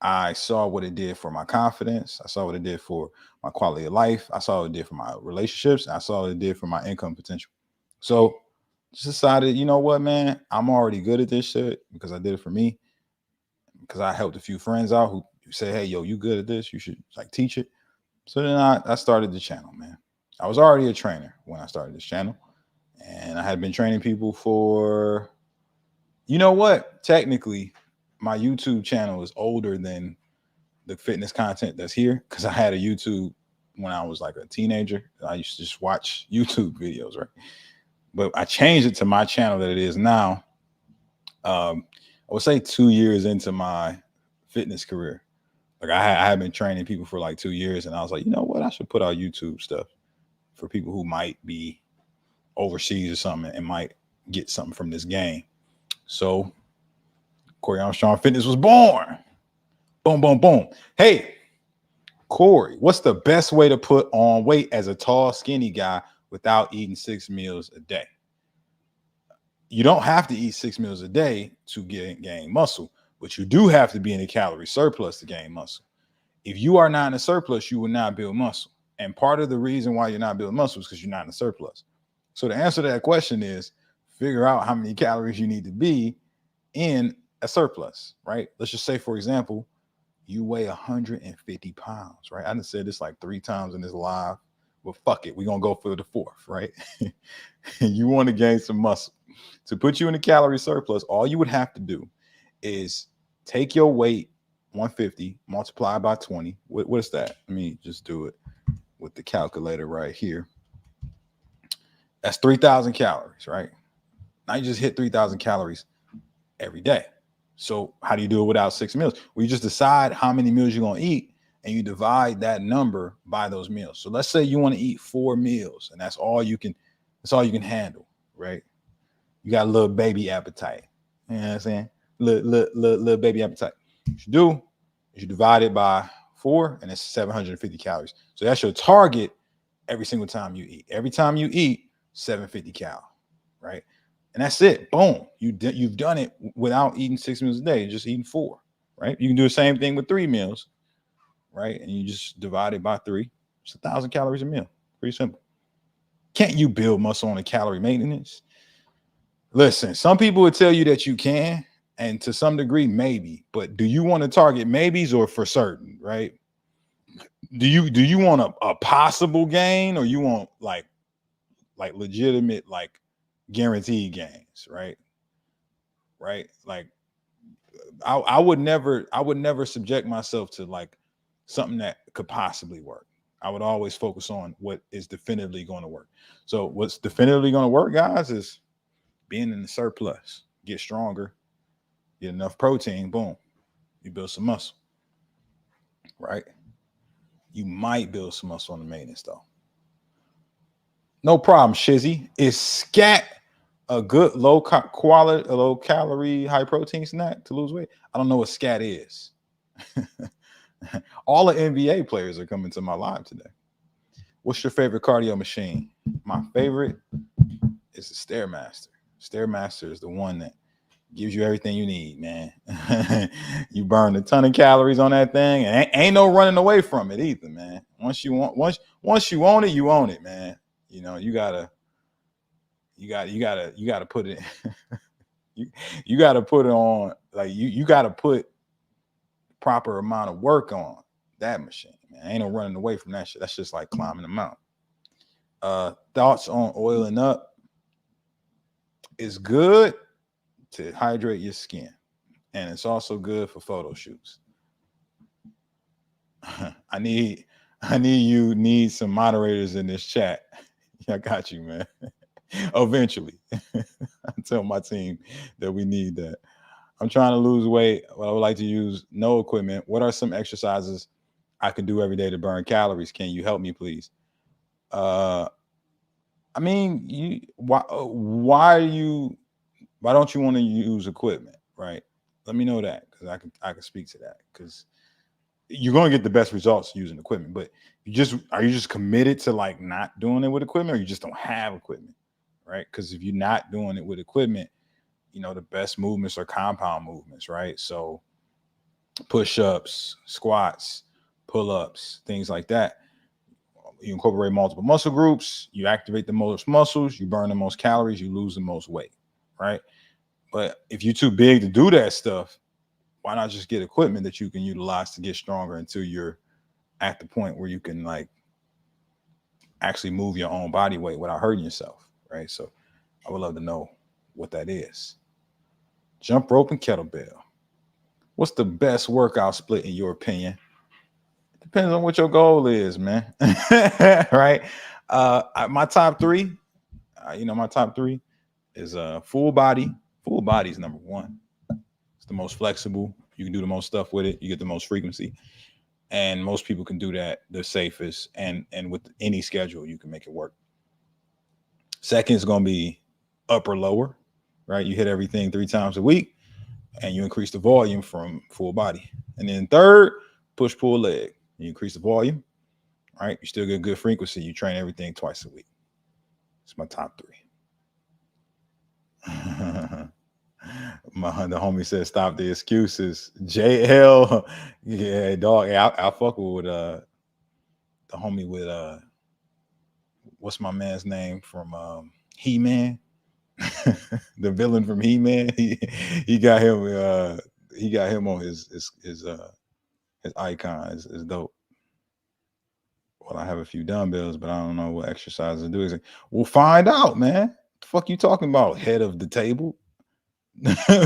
I saw what it did for my confidence. I saw what it did for my quality of life. I saw what it did for my relationships. I saw what it did for my income potential. So just decided, you know what, man, I'm already good at this shit because I did it for me. Because I helped a few friends out who say, hey, yo, you good at this? You should teach it. So then I started the channel, man. I was already a trainer when I started this channel. And I had been training people for, technically, my YouTube channel is older than the fitness content that's here because I had a YouTube when I was like a teenager. I used to just watch YouTube videos, right? But I changed it to my channel that it is now. I would say 2 years into my fitness career. Like I had been training people for like 2 years, and I was like, you know what? I should put out YouTube stuff for people who might be overseas or something and might get something from this game. So Corey Armstrong Fitness was born. Boom, boom, boom. Hey, Corey, what's the best way to put on weight as a tall, skinny guy without eating 6 meals a day? You don't have to eat 6 meals a day to gain muscle, but you do have to be in a calorie surplus to gain muscle. If you are not in a surplus, you will not build muscle. And part of the reason why you're not building muscle is because you're not in a surplus. So the answer to that question is figure out how many calories you need to be in a surplus, right? Let's just say, for example, you weigh 150 pounds, right? I done said this like 3 times in this live, but fuck it. We're going to go for the 4th, right? You want to gain some muscle. To put you in a calorie surplus, all you would have to do is take your weight, 150, multiply by 20. What is that? Let me just do it with the calculator right here. That's 3,000 calories, right? Now you just hit 3,000 calories every day. So how do you do it without 6 meals? Well, you just decide how many meals you're going to eat and you divide that number by those meals. So let's say you want to eat 4 meals and that's all you can handle, right? You got a little baby appetite. You know what I'm saying? Little baby appetite. What you do You divide it by 4, and it's 750 calories. So that's your target every single time you eat. Every time you eat, 750 cal, right? And that's it. Boom. You've done it without eating 6 meals a day, just eating 4, right? You can do the same thing with 3 meals, right? And you just divide it by 3. It's 1,000 calories a meal. Pretty simple. Can't you build muscle on a calorie maintenance? Listen, some people would tell you that you can, and to some degree, maybe. But do you want to target maybes or for certain, right? Do you want a possible gain, or you want like legitimate, like guaranteed gains, right? Right? Like I would never subject myself to like something that could possibly work. I would always focus on what is definitively going to work. So what's definitively going to work, guys, is being in the surplus. Get stronger, get enough protein, boom, you build some muscle, right? You might build some muscle on the maintenance though. No problem, Shizzy. Is scat a good low quality, low calorie, high protein snack to lose weight? I don't know what scat is. All the NBA players are coming to my live today. What's your favorite cardio machine? My favorite is the Stairmaster. Stairmaster is the one that gives you everything you need, man. You burn a ton of calories on that thing, and ain't no running away from it either, man. Once you own it, you own it, man. You know, you gotta put it you gotta put it on, like you gotta put proper amount of work on that machine, man. Ain't no running away from that shit. That's just like climbing a mountain. Thoughts on oiling up? Is good to hydrate your skin, and it's also good for photo shoots. I need some moderators in this chat. I got you, man. Eventually. I tell my team that we need that. I'm trying to lose weight, but I would like to use no equipment. What are some exercises I can do every day to burn calories? Can you help me, please? I mean, why don't you want to use equipment, right? Let me know that, because I can speak to that, because you're going to get the best results using equipment. But are you just committed to like not doing it with equipment, or you just don't have equipment, right? Because if you're not doing it with equipment, you know, the best movements are compound movements, right? So push-ups, squats, pull-ups, things like that. You incorporate multiple muscle groups, you activate the most muscles, you burn the most calories, you lose the most weight, right? But if you're too big to do that stuff, why not just get equipment that you can utilize to get stronger until you're at the point where you can like actually move your own body weight without hurting yourself, right? So I would love to know what that is. Jump rope and kettlebell. What's the best workout split in your opinion? It depends on what your goal is, man. Right? My top three, my top three is full body. Full body is number one. It's the most flexible. You can do the most stuff with it. You get the most frequency. And most people can do that the safest. And with any schedule, you can make it work. Second is going to be upper lower, right? You hit everything 3 times a week and you increase the volume from full body. And then third, push, pull, leg. You increase the volume, right? You still get good frequency. You train everything twice a week. It's my top 3. The homie said, stop the excuses. JL, yeah, dog. Hey, I fuck with the homie with what's my man's name from He-Man? The villain from He-Man. He got him on his icon. Is dope. Well, I have a few dumbbells, but I don't know what exercises to do. We'll find out, man. What the fuck you talking about? Head of the table?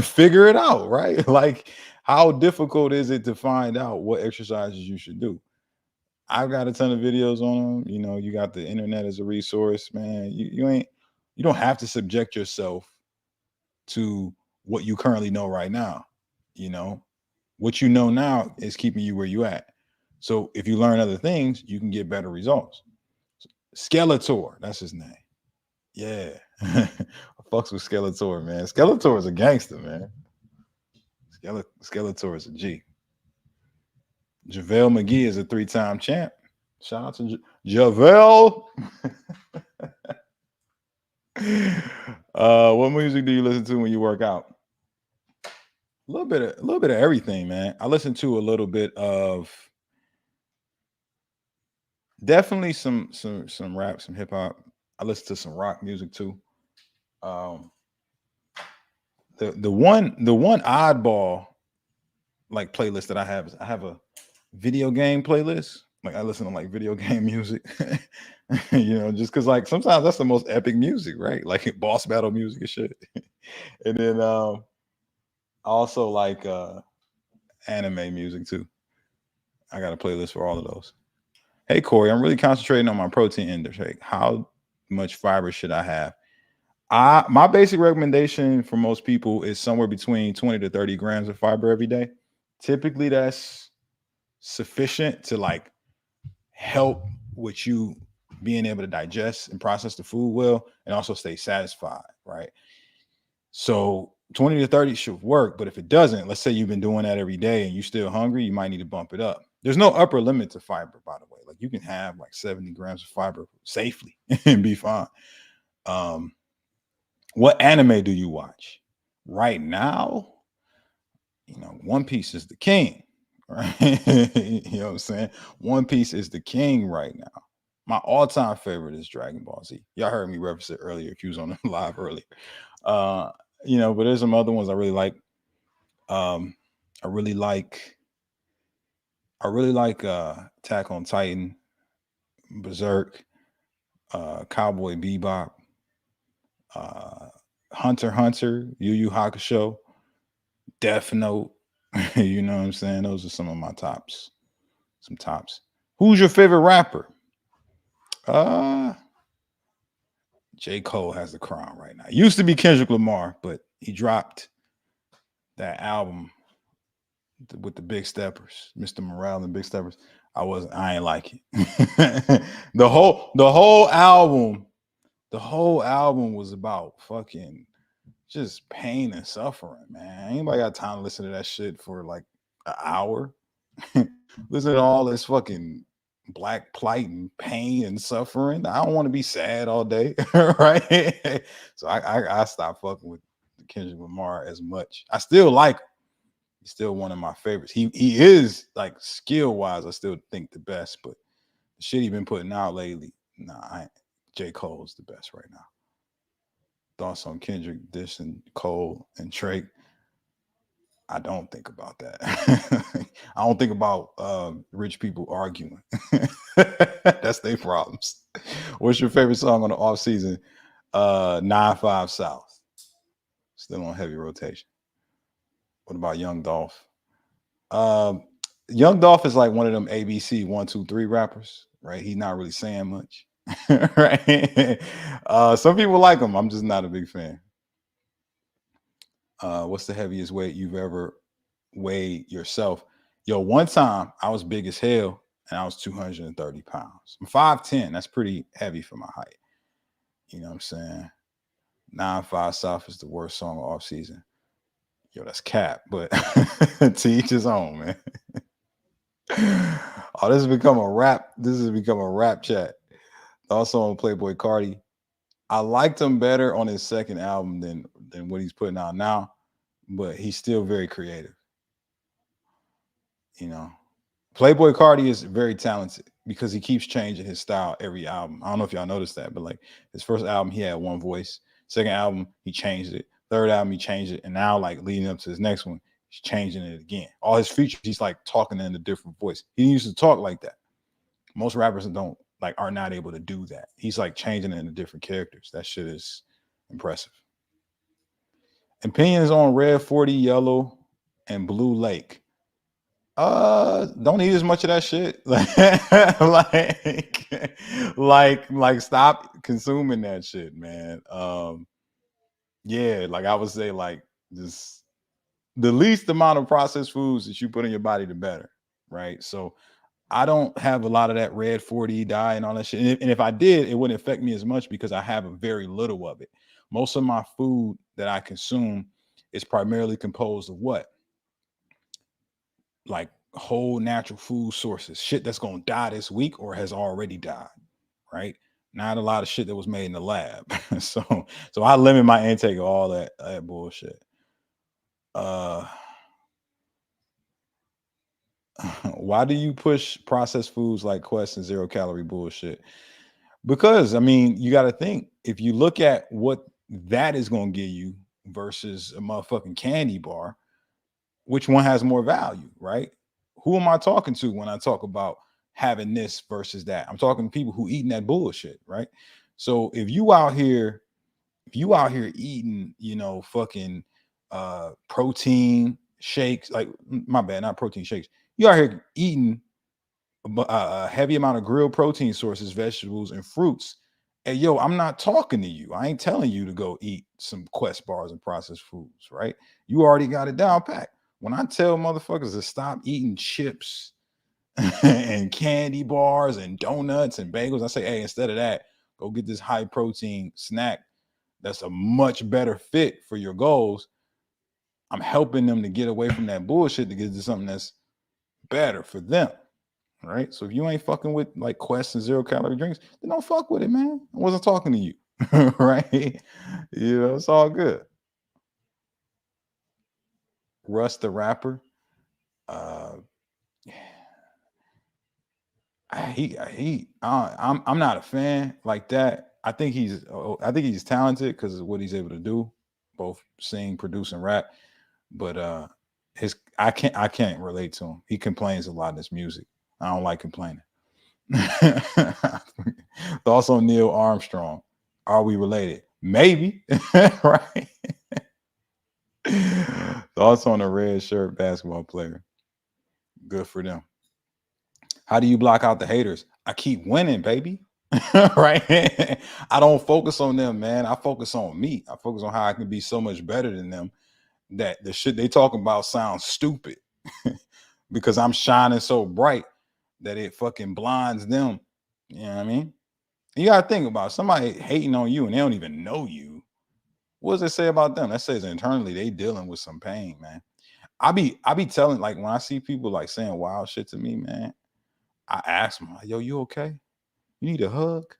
Figure it out, right? Like, how difficult is it to find out what exercises you should do? I've got a ton of videos on them. You know, you got the internet as a resource, man. You don't have to subject yourself to what you currently know right now. You know, what you know now is keeping you where you at. So if you learn other things, you can get better results. Skeletor, that's his name. Yeah. I fucks with Skeletor, man. Skeletor is a gangster, man. Skeletor is a G. JaVale McGee is a 3-time champ. Shout out to JaVale. What music do you listen to when you work out? A little bit of everything, man. I listen to a little bit of definitely some rap, some hip hop. I listen to some rock music too. Um, the one oddball like playlist that I have is I have a video game playlist. Like I listen to like video game music, just because like sometimes that's the most epic music, right? Like boss battle music and shit. And then I also like anime music too. I got a playlist for all of those. Hey Corey, I'm really concentrating on my protein intake. How much fiber should I have? My basic recommendation for most people is somewhere between 20 to 30 grams of fiber every day. Typically, that's sufficient to like help with you being able to digest and process the food well and also stay satisfied, right? So 20 to 30 should work, but if it doesn't, let's say you've been doing that every day and you're still hungry, you might need to bump it up. There's no upper limit to fiber, by the way. Like you can have like 70 grams of fiber safely and be fine. Um, what anime do you watch? Right now, One Piece is the king, right? You know what I'm saying? One Piece is the king right now. My all-time favorite is Dragon Ball Z. Y'all heard me reference it earlier if you was on the live earlier. Uh, but there's some other ones I really like. Um, I really like Attack on Titan, Berserk, Cowboy Bebop, uh Hunter x Hunter, Yu Yu Hakusho, Death Note. You know what I'm saying? Those are some of my tops. Some tops. Who's your favorite rapper? Uh J. Cole has the crown right now. It used to be Kendrick Lamar, but he dropped that album with the Big Steppers, Mr. Morale and the Big Steppers. I ain't like it. The whole album was about fucking just pain and suffering, man. Anybody got time to listen to that shit for like an hour? Listen to all this fucking black plight and pain and suffering. I don't want to be sad all day, right? So I stopped fucking with Kendrick Lamar as much. I still like him. He's still one of my favorites. He is like skill wise, I still think the best, but the shit he been putting out lately, J. Cole's the best right now. Thoughts on Kendrick, Dish, and Cole and Drake? I don't think about that. I don't think about rich people arguing. That's their problems. What's your favorite song on the off season? 9-5 South. Still on heavy rotation. What about Young Dolph? Um, Young Dolph is like one of them ABC 1, 2, 3 rappers, right? He's not really saying much. Right. Some people like him. I'm just not a big fan. What's the heaviest weight you've ever weighed yourself? Yo, one time I was big as hell and I was 230 pounds. I'm 5'10. That's pretty heavy for my height. You know what I'm saying? 9-5 South is the worst song off season. Yo, that's cap, but to each his own, man. Oh, this has become a rap. This has become a rap chat. Also on Playboy Cardi. I liked him better on his second album than what he's putting out now, but he's still very creative. You know, Playboy Cardi is very talented because he keeps changing his style every album. I don't know if y'all noticed that, but like his first album, he had one voice. Second album, he changed it. Third album, he changed it. And now, like leading up to his next one, he's changing it again. All his features, he's like talking in a different voice. He used to talk like that. Most rappers are not able to do that. He's like changing it into different characters. That shit is impressive. Opinions on red 40, yellow, and blue lake. Don't eat as much of that shit. Like stop consuming that shit, man. Yeah, like I would say, like just the least amount of processed foods that you put in your body, the better, right? So I don't have a lot of that red 40 dye and all that shit. And if I did, it wouldn't affect me as much because I have a very little of it. Most of my food that I consume is primarily composed of what? Like whole natural food sources, shit that's gonna die this week or has already died, right? Not a lot of shit that was made in the lab. So I limit my intake of all that bullshit. Uh why do you push processed foods like Quest and 0 calorie bullshit? Because I mean, you got to think if you look at what that is going to give you versus a motherfucking candy bar, which one has more value, right? Who am I talking to when I talk about having this versus that? I'm talking to people who eating that bullshit, right? So if you out here eating, fucking protein shakes, like my bad, not protein shakes. You out here eating a heavy amount of grilled protein sources, vegetables, and fruits. Hey, yo, I'm not talking to you. I ain't telling you to go eat some Quest bars and processed foods, right? You already got it down pat. When I tell motherfuckers to stop eating chips and candy bars and donuts and bagels, I say, hey, instead of that, go get this high protein snack that's a much better fit for your goals. I'm helping them to get away from that bullshit to get to something that's better for them. Right. So if you ain't fucking with like Quest and 0 calorie drinks, then don't fuck with it, man. I wasn't talking to you. Right. It's all good. Russ the rapper. Uh I'm not a fan like that. I think he's talented because of what he's able to do, both sing, produce, and rap. But his I can't relate to him. He complains a lot in his music. I don't like complaining. Thoughts on Neil Armstrong? Are we related? Maybe. Right. Thoughts on a red shirt basketball player? Good for them. How do you block out the haters? I keep winning, baby. Right. I don't focus on them, man. I focus on me. I focus on how I can be so much better than them that the shit they talking about sounds stupid because I'm shining so bright that it fucking blinds them. You know what I mean? You gotta think about somebody hating on you and they don't even know you. What does it say about them? That says internally they dealing with some pain, man. I be telling, like, when I see people like saying wild shit to me, man, I ask them, like, yo, you okay? You need a hug?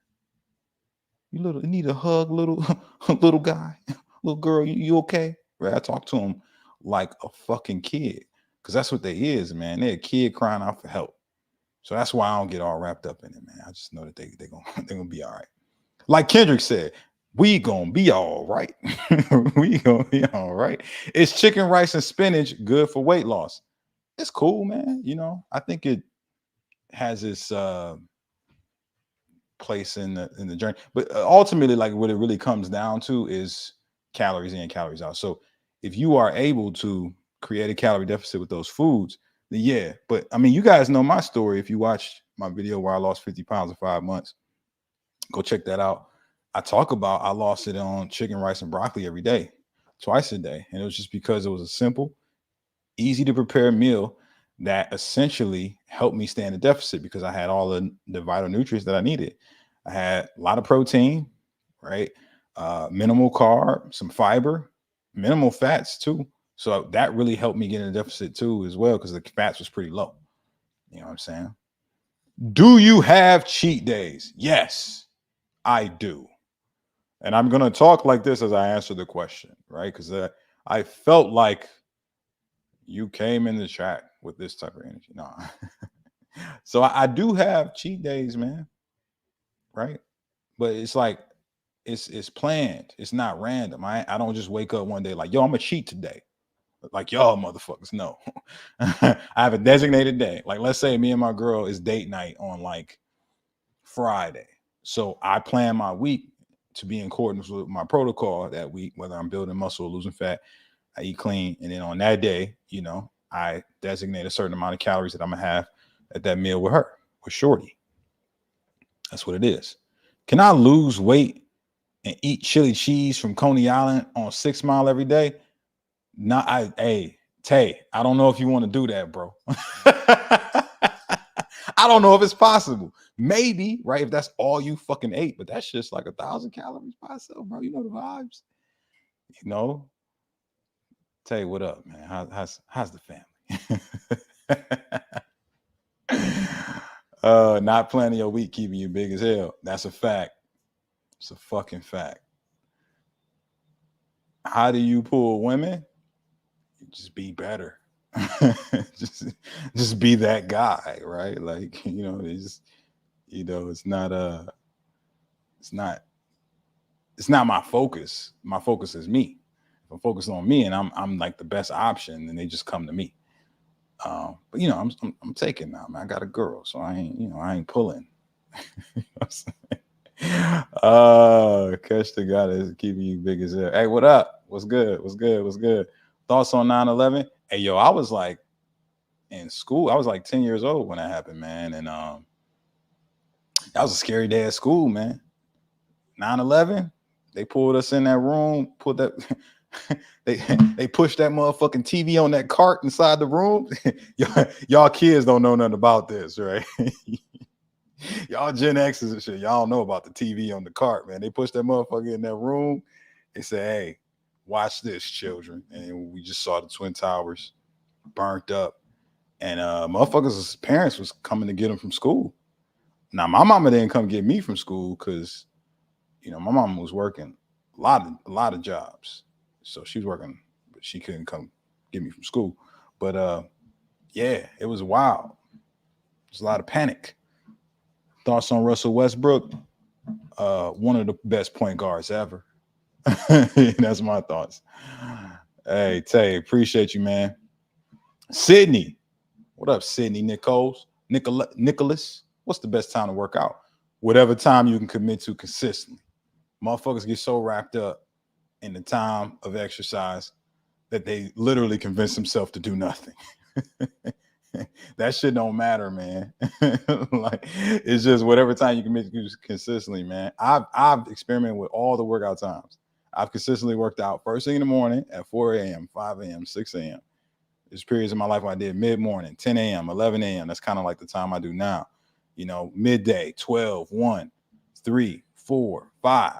You need a hug, little little guy, little girl, you okay? Right? I talk to them like a fucking kid. Cause that's what they is, man. They're a kid crying out for help. So that's why I don't get all wrapped up in it, man. I just know that they gonna they gonna be all right. Like Kendrick said, we gonna be all right. We gonna be all right. Is chicken, rice, and spinach good for weight loss? It's cool, man. I think it has its place in the journey. But ultimately, like what it really comes down to is calories in, calories out. So if you are able to create a calorie deficit with those foods, then yeah. But I mean, you guys know my story. If you watched my video where I lost 50 pounds in 5 months, go check that out. I talk about I lost it on chicken, rice, and broccoli every day, twice a day. And it was just because it was a simple, easy to prepare meal that essentially helped me stay in a deficit because I had all the vital nutrients that I needed. I had a lot of protein, right? Minimal carb, some fiber, minimal fats too. So that really helped me get in a deficit too, as well, because the fats was pretty low. You know what I'm saying? Do you have cheat days? Yes, I do. And I'm going to talk like this as I answer the question, right? Because I felt like you came in the chat with this type of energy. No. So I do have cheat days, man, right? But it's like it's planned. It's not random. I don't just wake up one day like, yo, I'm gonna cheat today. Like y'all motherfuckers. No. I have a designated day. Like, let's say me and my girl is date night on like Friday. So I plan my week to be in accordance with my protocol that week, whether I'm building muscle or losing fat. I eat clean. And then on that day, I designate a certain amount of calories that I'm gonna have at that meal with her, with Shorty. That's what it is. Can I lose weight and eat chili cheese from Coney Island on 6 Mile every day? Not hey, Tay, I don't know if you want to do that, bro. I don't know if it's possible. Maybe, right? If that's all you fucking ate, but that's just like 1,000 calories by itself, bro. You know the vibes. You know, Tay, what up, man? How's the family? Not planning your week keeping you big as hell. That's a fact. It's a fucking fact. How do you pull women? Just be better. just just be that guy, right? Like, it's not it's not it's not my focus. My focus is me. If I'm focused on me and I'm like the best option, then they just come to me. But I'm taking now, man. I got a girl, so I ain't pulling. Catch the guy that's keeping you big as hell. Hey, what up? What's good? What's good? What's good? Thoughts on 9/11? Hey, yo, I was like in school. I was like 10 years old when that happened, man. And that was a scary day at school, man. 9/11, they pulled us in that room, put that they pushed that motherfucking TV on that cart inside the room. y'all kids don't know nothing about this, right? Y'all Gen X's and shit, y'all don't know about the TV on the cart, man. They pushed that motherfucker in that room. They said, hey, watch this, children. And we just saw the Twin Towers burnt up. And motherfuckers' parents was coming to get them from school. Now, my mama didn't come get me from school because, my mom was working a lot of jobs. So she was working, but she couldn't come get me from school. But yeah, it was wild. There's a lot of panic. Thoughts on Russell Westbrook? One of the best point guards ever. That's my thoughts. Hey, Tay, appreciate you, man. Sydney. What up, Sydney Nicholas? What's the best time to work out? Whatever time you can commit to consistently. Motherfuckers get so wrapped up in the time of exercise that they literally convince themselves to do nothing. That shit don't matter, man. Like, it's just whatever time you commit to consistently, man. I've experimented with all the workout times. I've consistently worked out first thing in the morning at 4 a.m., 5 a.m., 6 a.m. There's periods in my life where I did mid-morning, 10 a.m., 11 a.m. That's kind of like the time I do now. Midday, 12, 1, 3, 4, 5,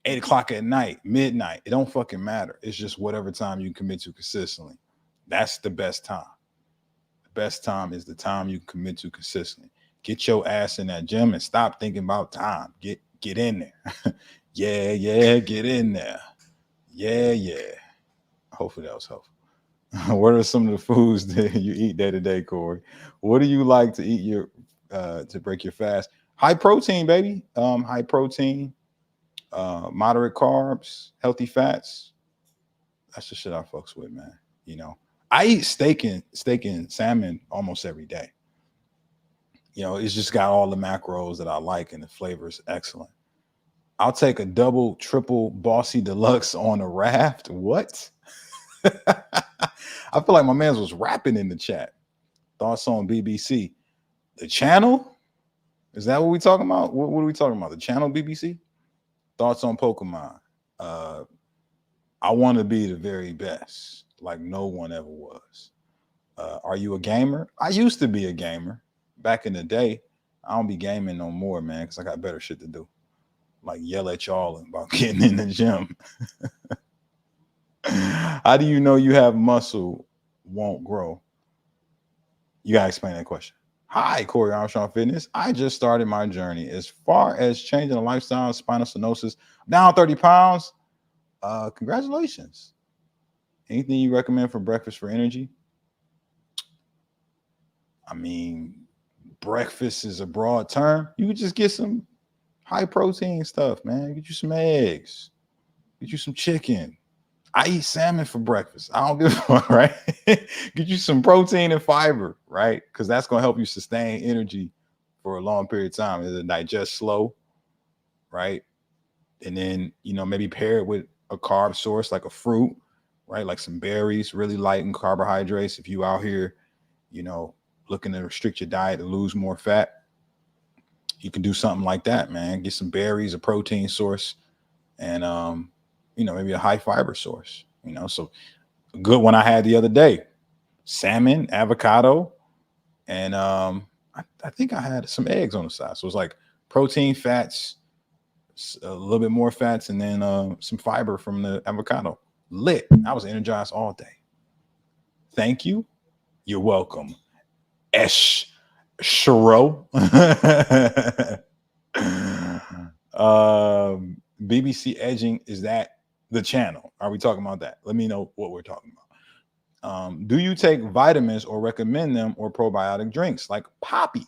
8 o'clock at night, midnight. It don't fucking matter. It's just whatever time you commit to consistently. That's the best time. The best time is the time you commit to consistently. Get your ass in that gym and stop thinking about time. Get in there. Yeah, get in there. Yeah. Hopefully that was helpful. What are some of the foods that you eat day to day, Corey? What do you like to eat to break your fast? High protein, baby. High protein, moderate carbs, healthy fats. That's the shit I fucks with, man. I eat steak and salmon almost every day. It's just got all the macros that I like and the flavor is excellent. I'll take a double, triple bossy deluxe on a raft. What? I feel like my man was rapping in the chat. Thoughts on BBC? The channel? Is that what we talking about? What are we talking about? The channel BBC? Thoughts on Pokemon? I want to be the very best, like no one ever was. Are you a gamer? I used to be a gamer back in the day. I don't be gaming no more, man, because I got better shit to do. Like yell at y'all about getting in the gym. How do you know you have muscle won't grow? You gotta explain that question. Hi, Corey Armstrong Fitness. I just started my journey as far as changing a lifestyle, spinal stenosis, down 30 pounds. Congratulations. Anything you recommend for breakfast for energy? I mean, breakfast is a broad term. You could just get some high protein stuff, man. Get you some eggs, get you some chicken. I eat salmon for breakfast. I don't give a fuck, right? Get you some protein and fiber, right? Because that's going to help you sustain energy for a long period of time. It'll digest slow, right? And then, maybe pair it with a carb source like a fruit, right? Like some berries, really light in carbohydrates. If you out here, looking to restrict your diet to lose more fat, you can do something like that, man. Get some berries, a protein source, and maybe a high fiber source. So a good one I had the other day: salmon, avocado, and I think I had some eggs on the side. So it's like protein, fats, a little bit more fats, and then some fiber from the avocado. Lit. I was energized all day. Thank you. You're welcome. Shiro. BBC Edging, is that the channel? Are we talking about that? Let me know what we're talking about. Do you take vitamins or recommend them or probiotic drinks like Poppy?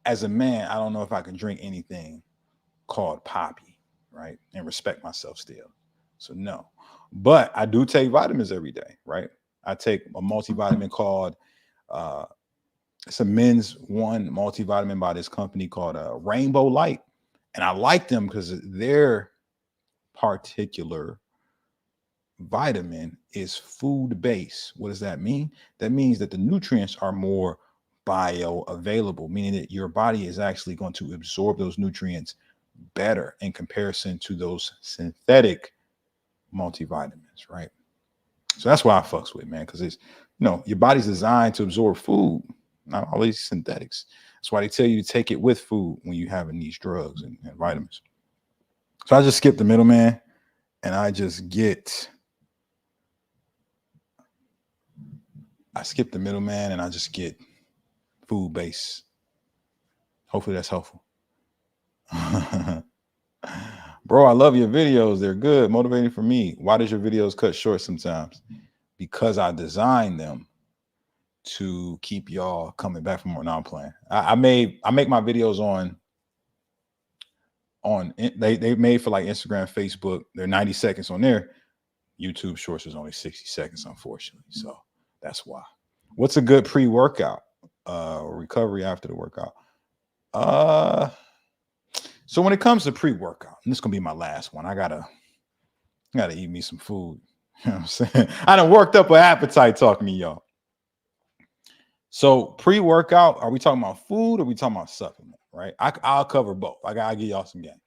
As a man, I don't know if I can drink anything called Poppy, right? And respect myself still. So no. But I do take vitamins every day, right? I take a multivitamin called it's a men's one multivitamin by this company called Rainbow Light. And I like them because their particular vitamin is food based. What does that mean? That means that the nutrients are more bioavailable, meaning that your body is actually going to absorb those nutrients better in comparison to those synthetic multivitamins, right? So that's why I fucks with, man, because it's, your body's designed to absorb food, not all these synthetics. That's why they tell you to take it with food when you're having these drugs and vitamins. So I just skip the middleman and I skip the middleman and I just get food based. Hopefully that's helpful. Bro, I love your videos. They're good, motivating for me. Why does your videos cut short sometimes? Because I designed them to keep y'all coming back for more. Now I'm playing. I make my videos they made for like Instagram, Facebook. They're 90 seconds on there. YouTube Shorts is only 60 seconds, unfortunately. So that's why. What's a good pre-workout or recovery after the workout? So when it comes to pre-workout, and this is gonna be my last one, I gotta eat me some food. You know what I'm saying? I done worked up an appetite talking to y'all. So pre-workout, are we talking about food or are we talking about supplement? Right? I'll cover both. I gotta give y'all some game.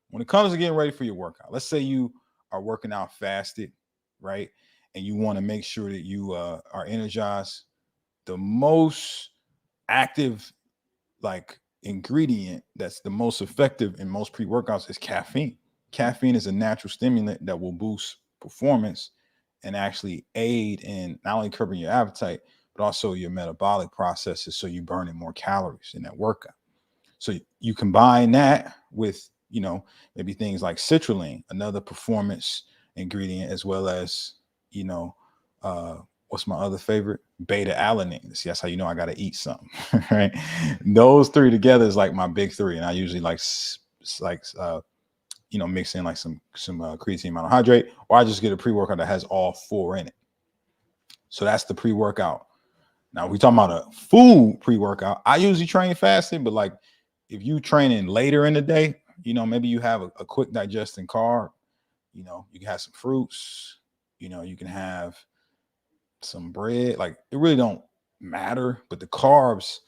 When it comes to getting ready for your workout, let's say you are working out fasted, right? And you want to make sure that you are energized. The most active like ingredient that's the most effective in most pre-workouts is caffeine. Caffeine is a natural stimulant that will boost performance and actually aid in not only curbing your appetite, but also your metabolic processes. So you're burning more calories in that workout. So you combine that with, maybe things like citrulline, another performance ingredient, as well as, what's my other favorite? Beta alanine. See, that's how you know I got to eat something, right? Those three together is like my big three. And I usually mix in like some creatine monohydrate, or I just get a pre-workout that has all four in it. So that's the pre-workout. Now we talking about a food pre-workout. I usually train fasted, but like if you training later in the day, maybe you have a quick digesting carb, you can have some fruits, you can have some bread. Like it really don't matter, but the carbs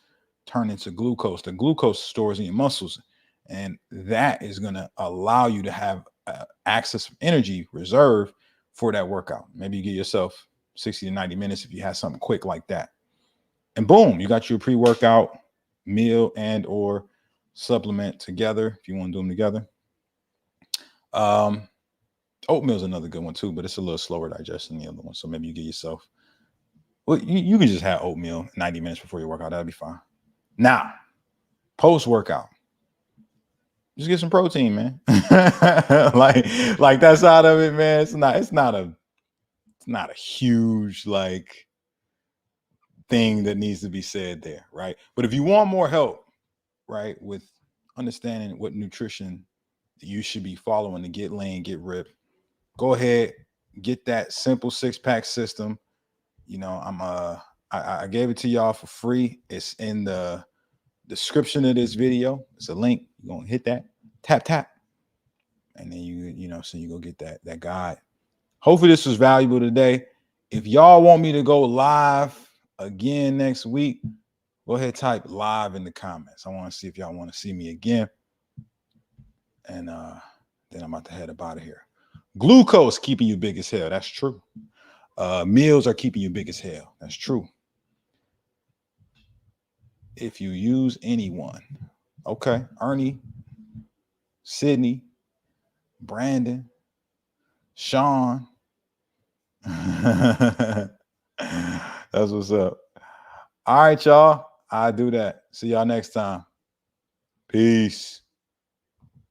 turn into glucose. The glucose stores in your muscles, and that is going to allow you to have access of energy reserve for that workout. Maybe you give yourself 60 to 90 minutes if you have something quick like that. And boom, you got your pre-workout meal and or supplement together if you want to do them together. Oatmeal is another good one too, but it's a little slower digestion than the other one. So maybe you give yourself, well, you can just have oatmeal 90 minutes before your workout. That'll be fine. Now, post-workout, just get some protein, man. like that side of it, man. It's not a huge like thing that needs to be said there, right? But if you want more help, right, with understanding what nutrition you should be following to get lean, get ripped, go ahead, get that simple 6-pack system. I gave it to y'all for free. It's in the description of this video. It's a link. You're gonna hit that, tap, and then so you go get that guide. Hopefully this was valuable today. If y'all want me to go live again next week, go ahead, type live in the comments. I want to see if y'all want to see me again. And then I'm about to head up out of here. Glucose keeping you big as hell. That's true. Meals are keeping you big as hell. That's true. If you use anyone, okay, Ernie, Sydney, Brandon, Sean. That's what's up. All right, y'all. I do that. See y'all next time. Peace.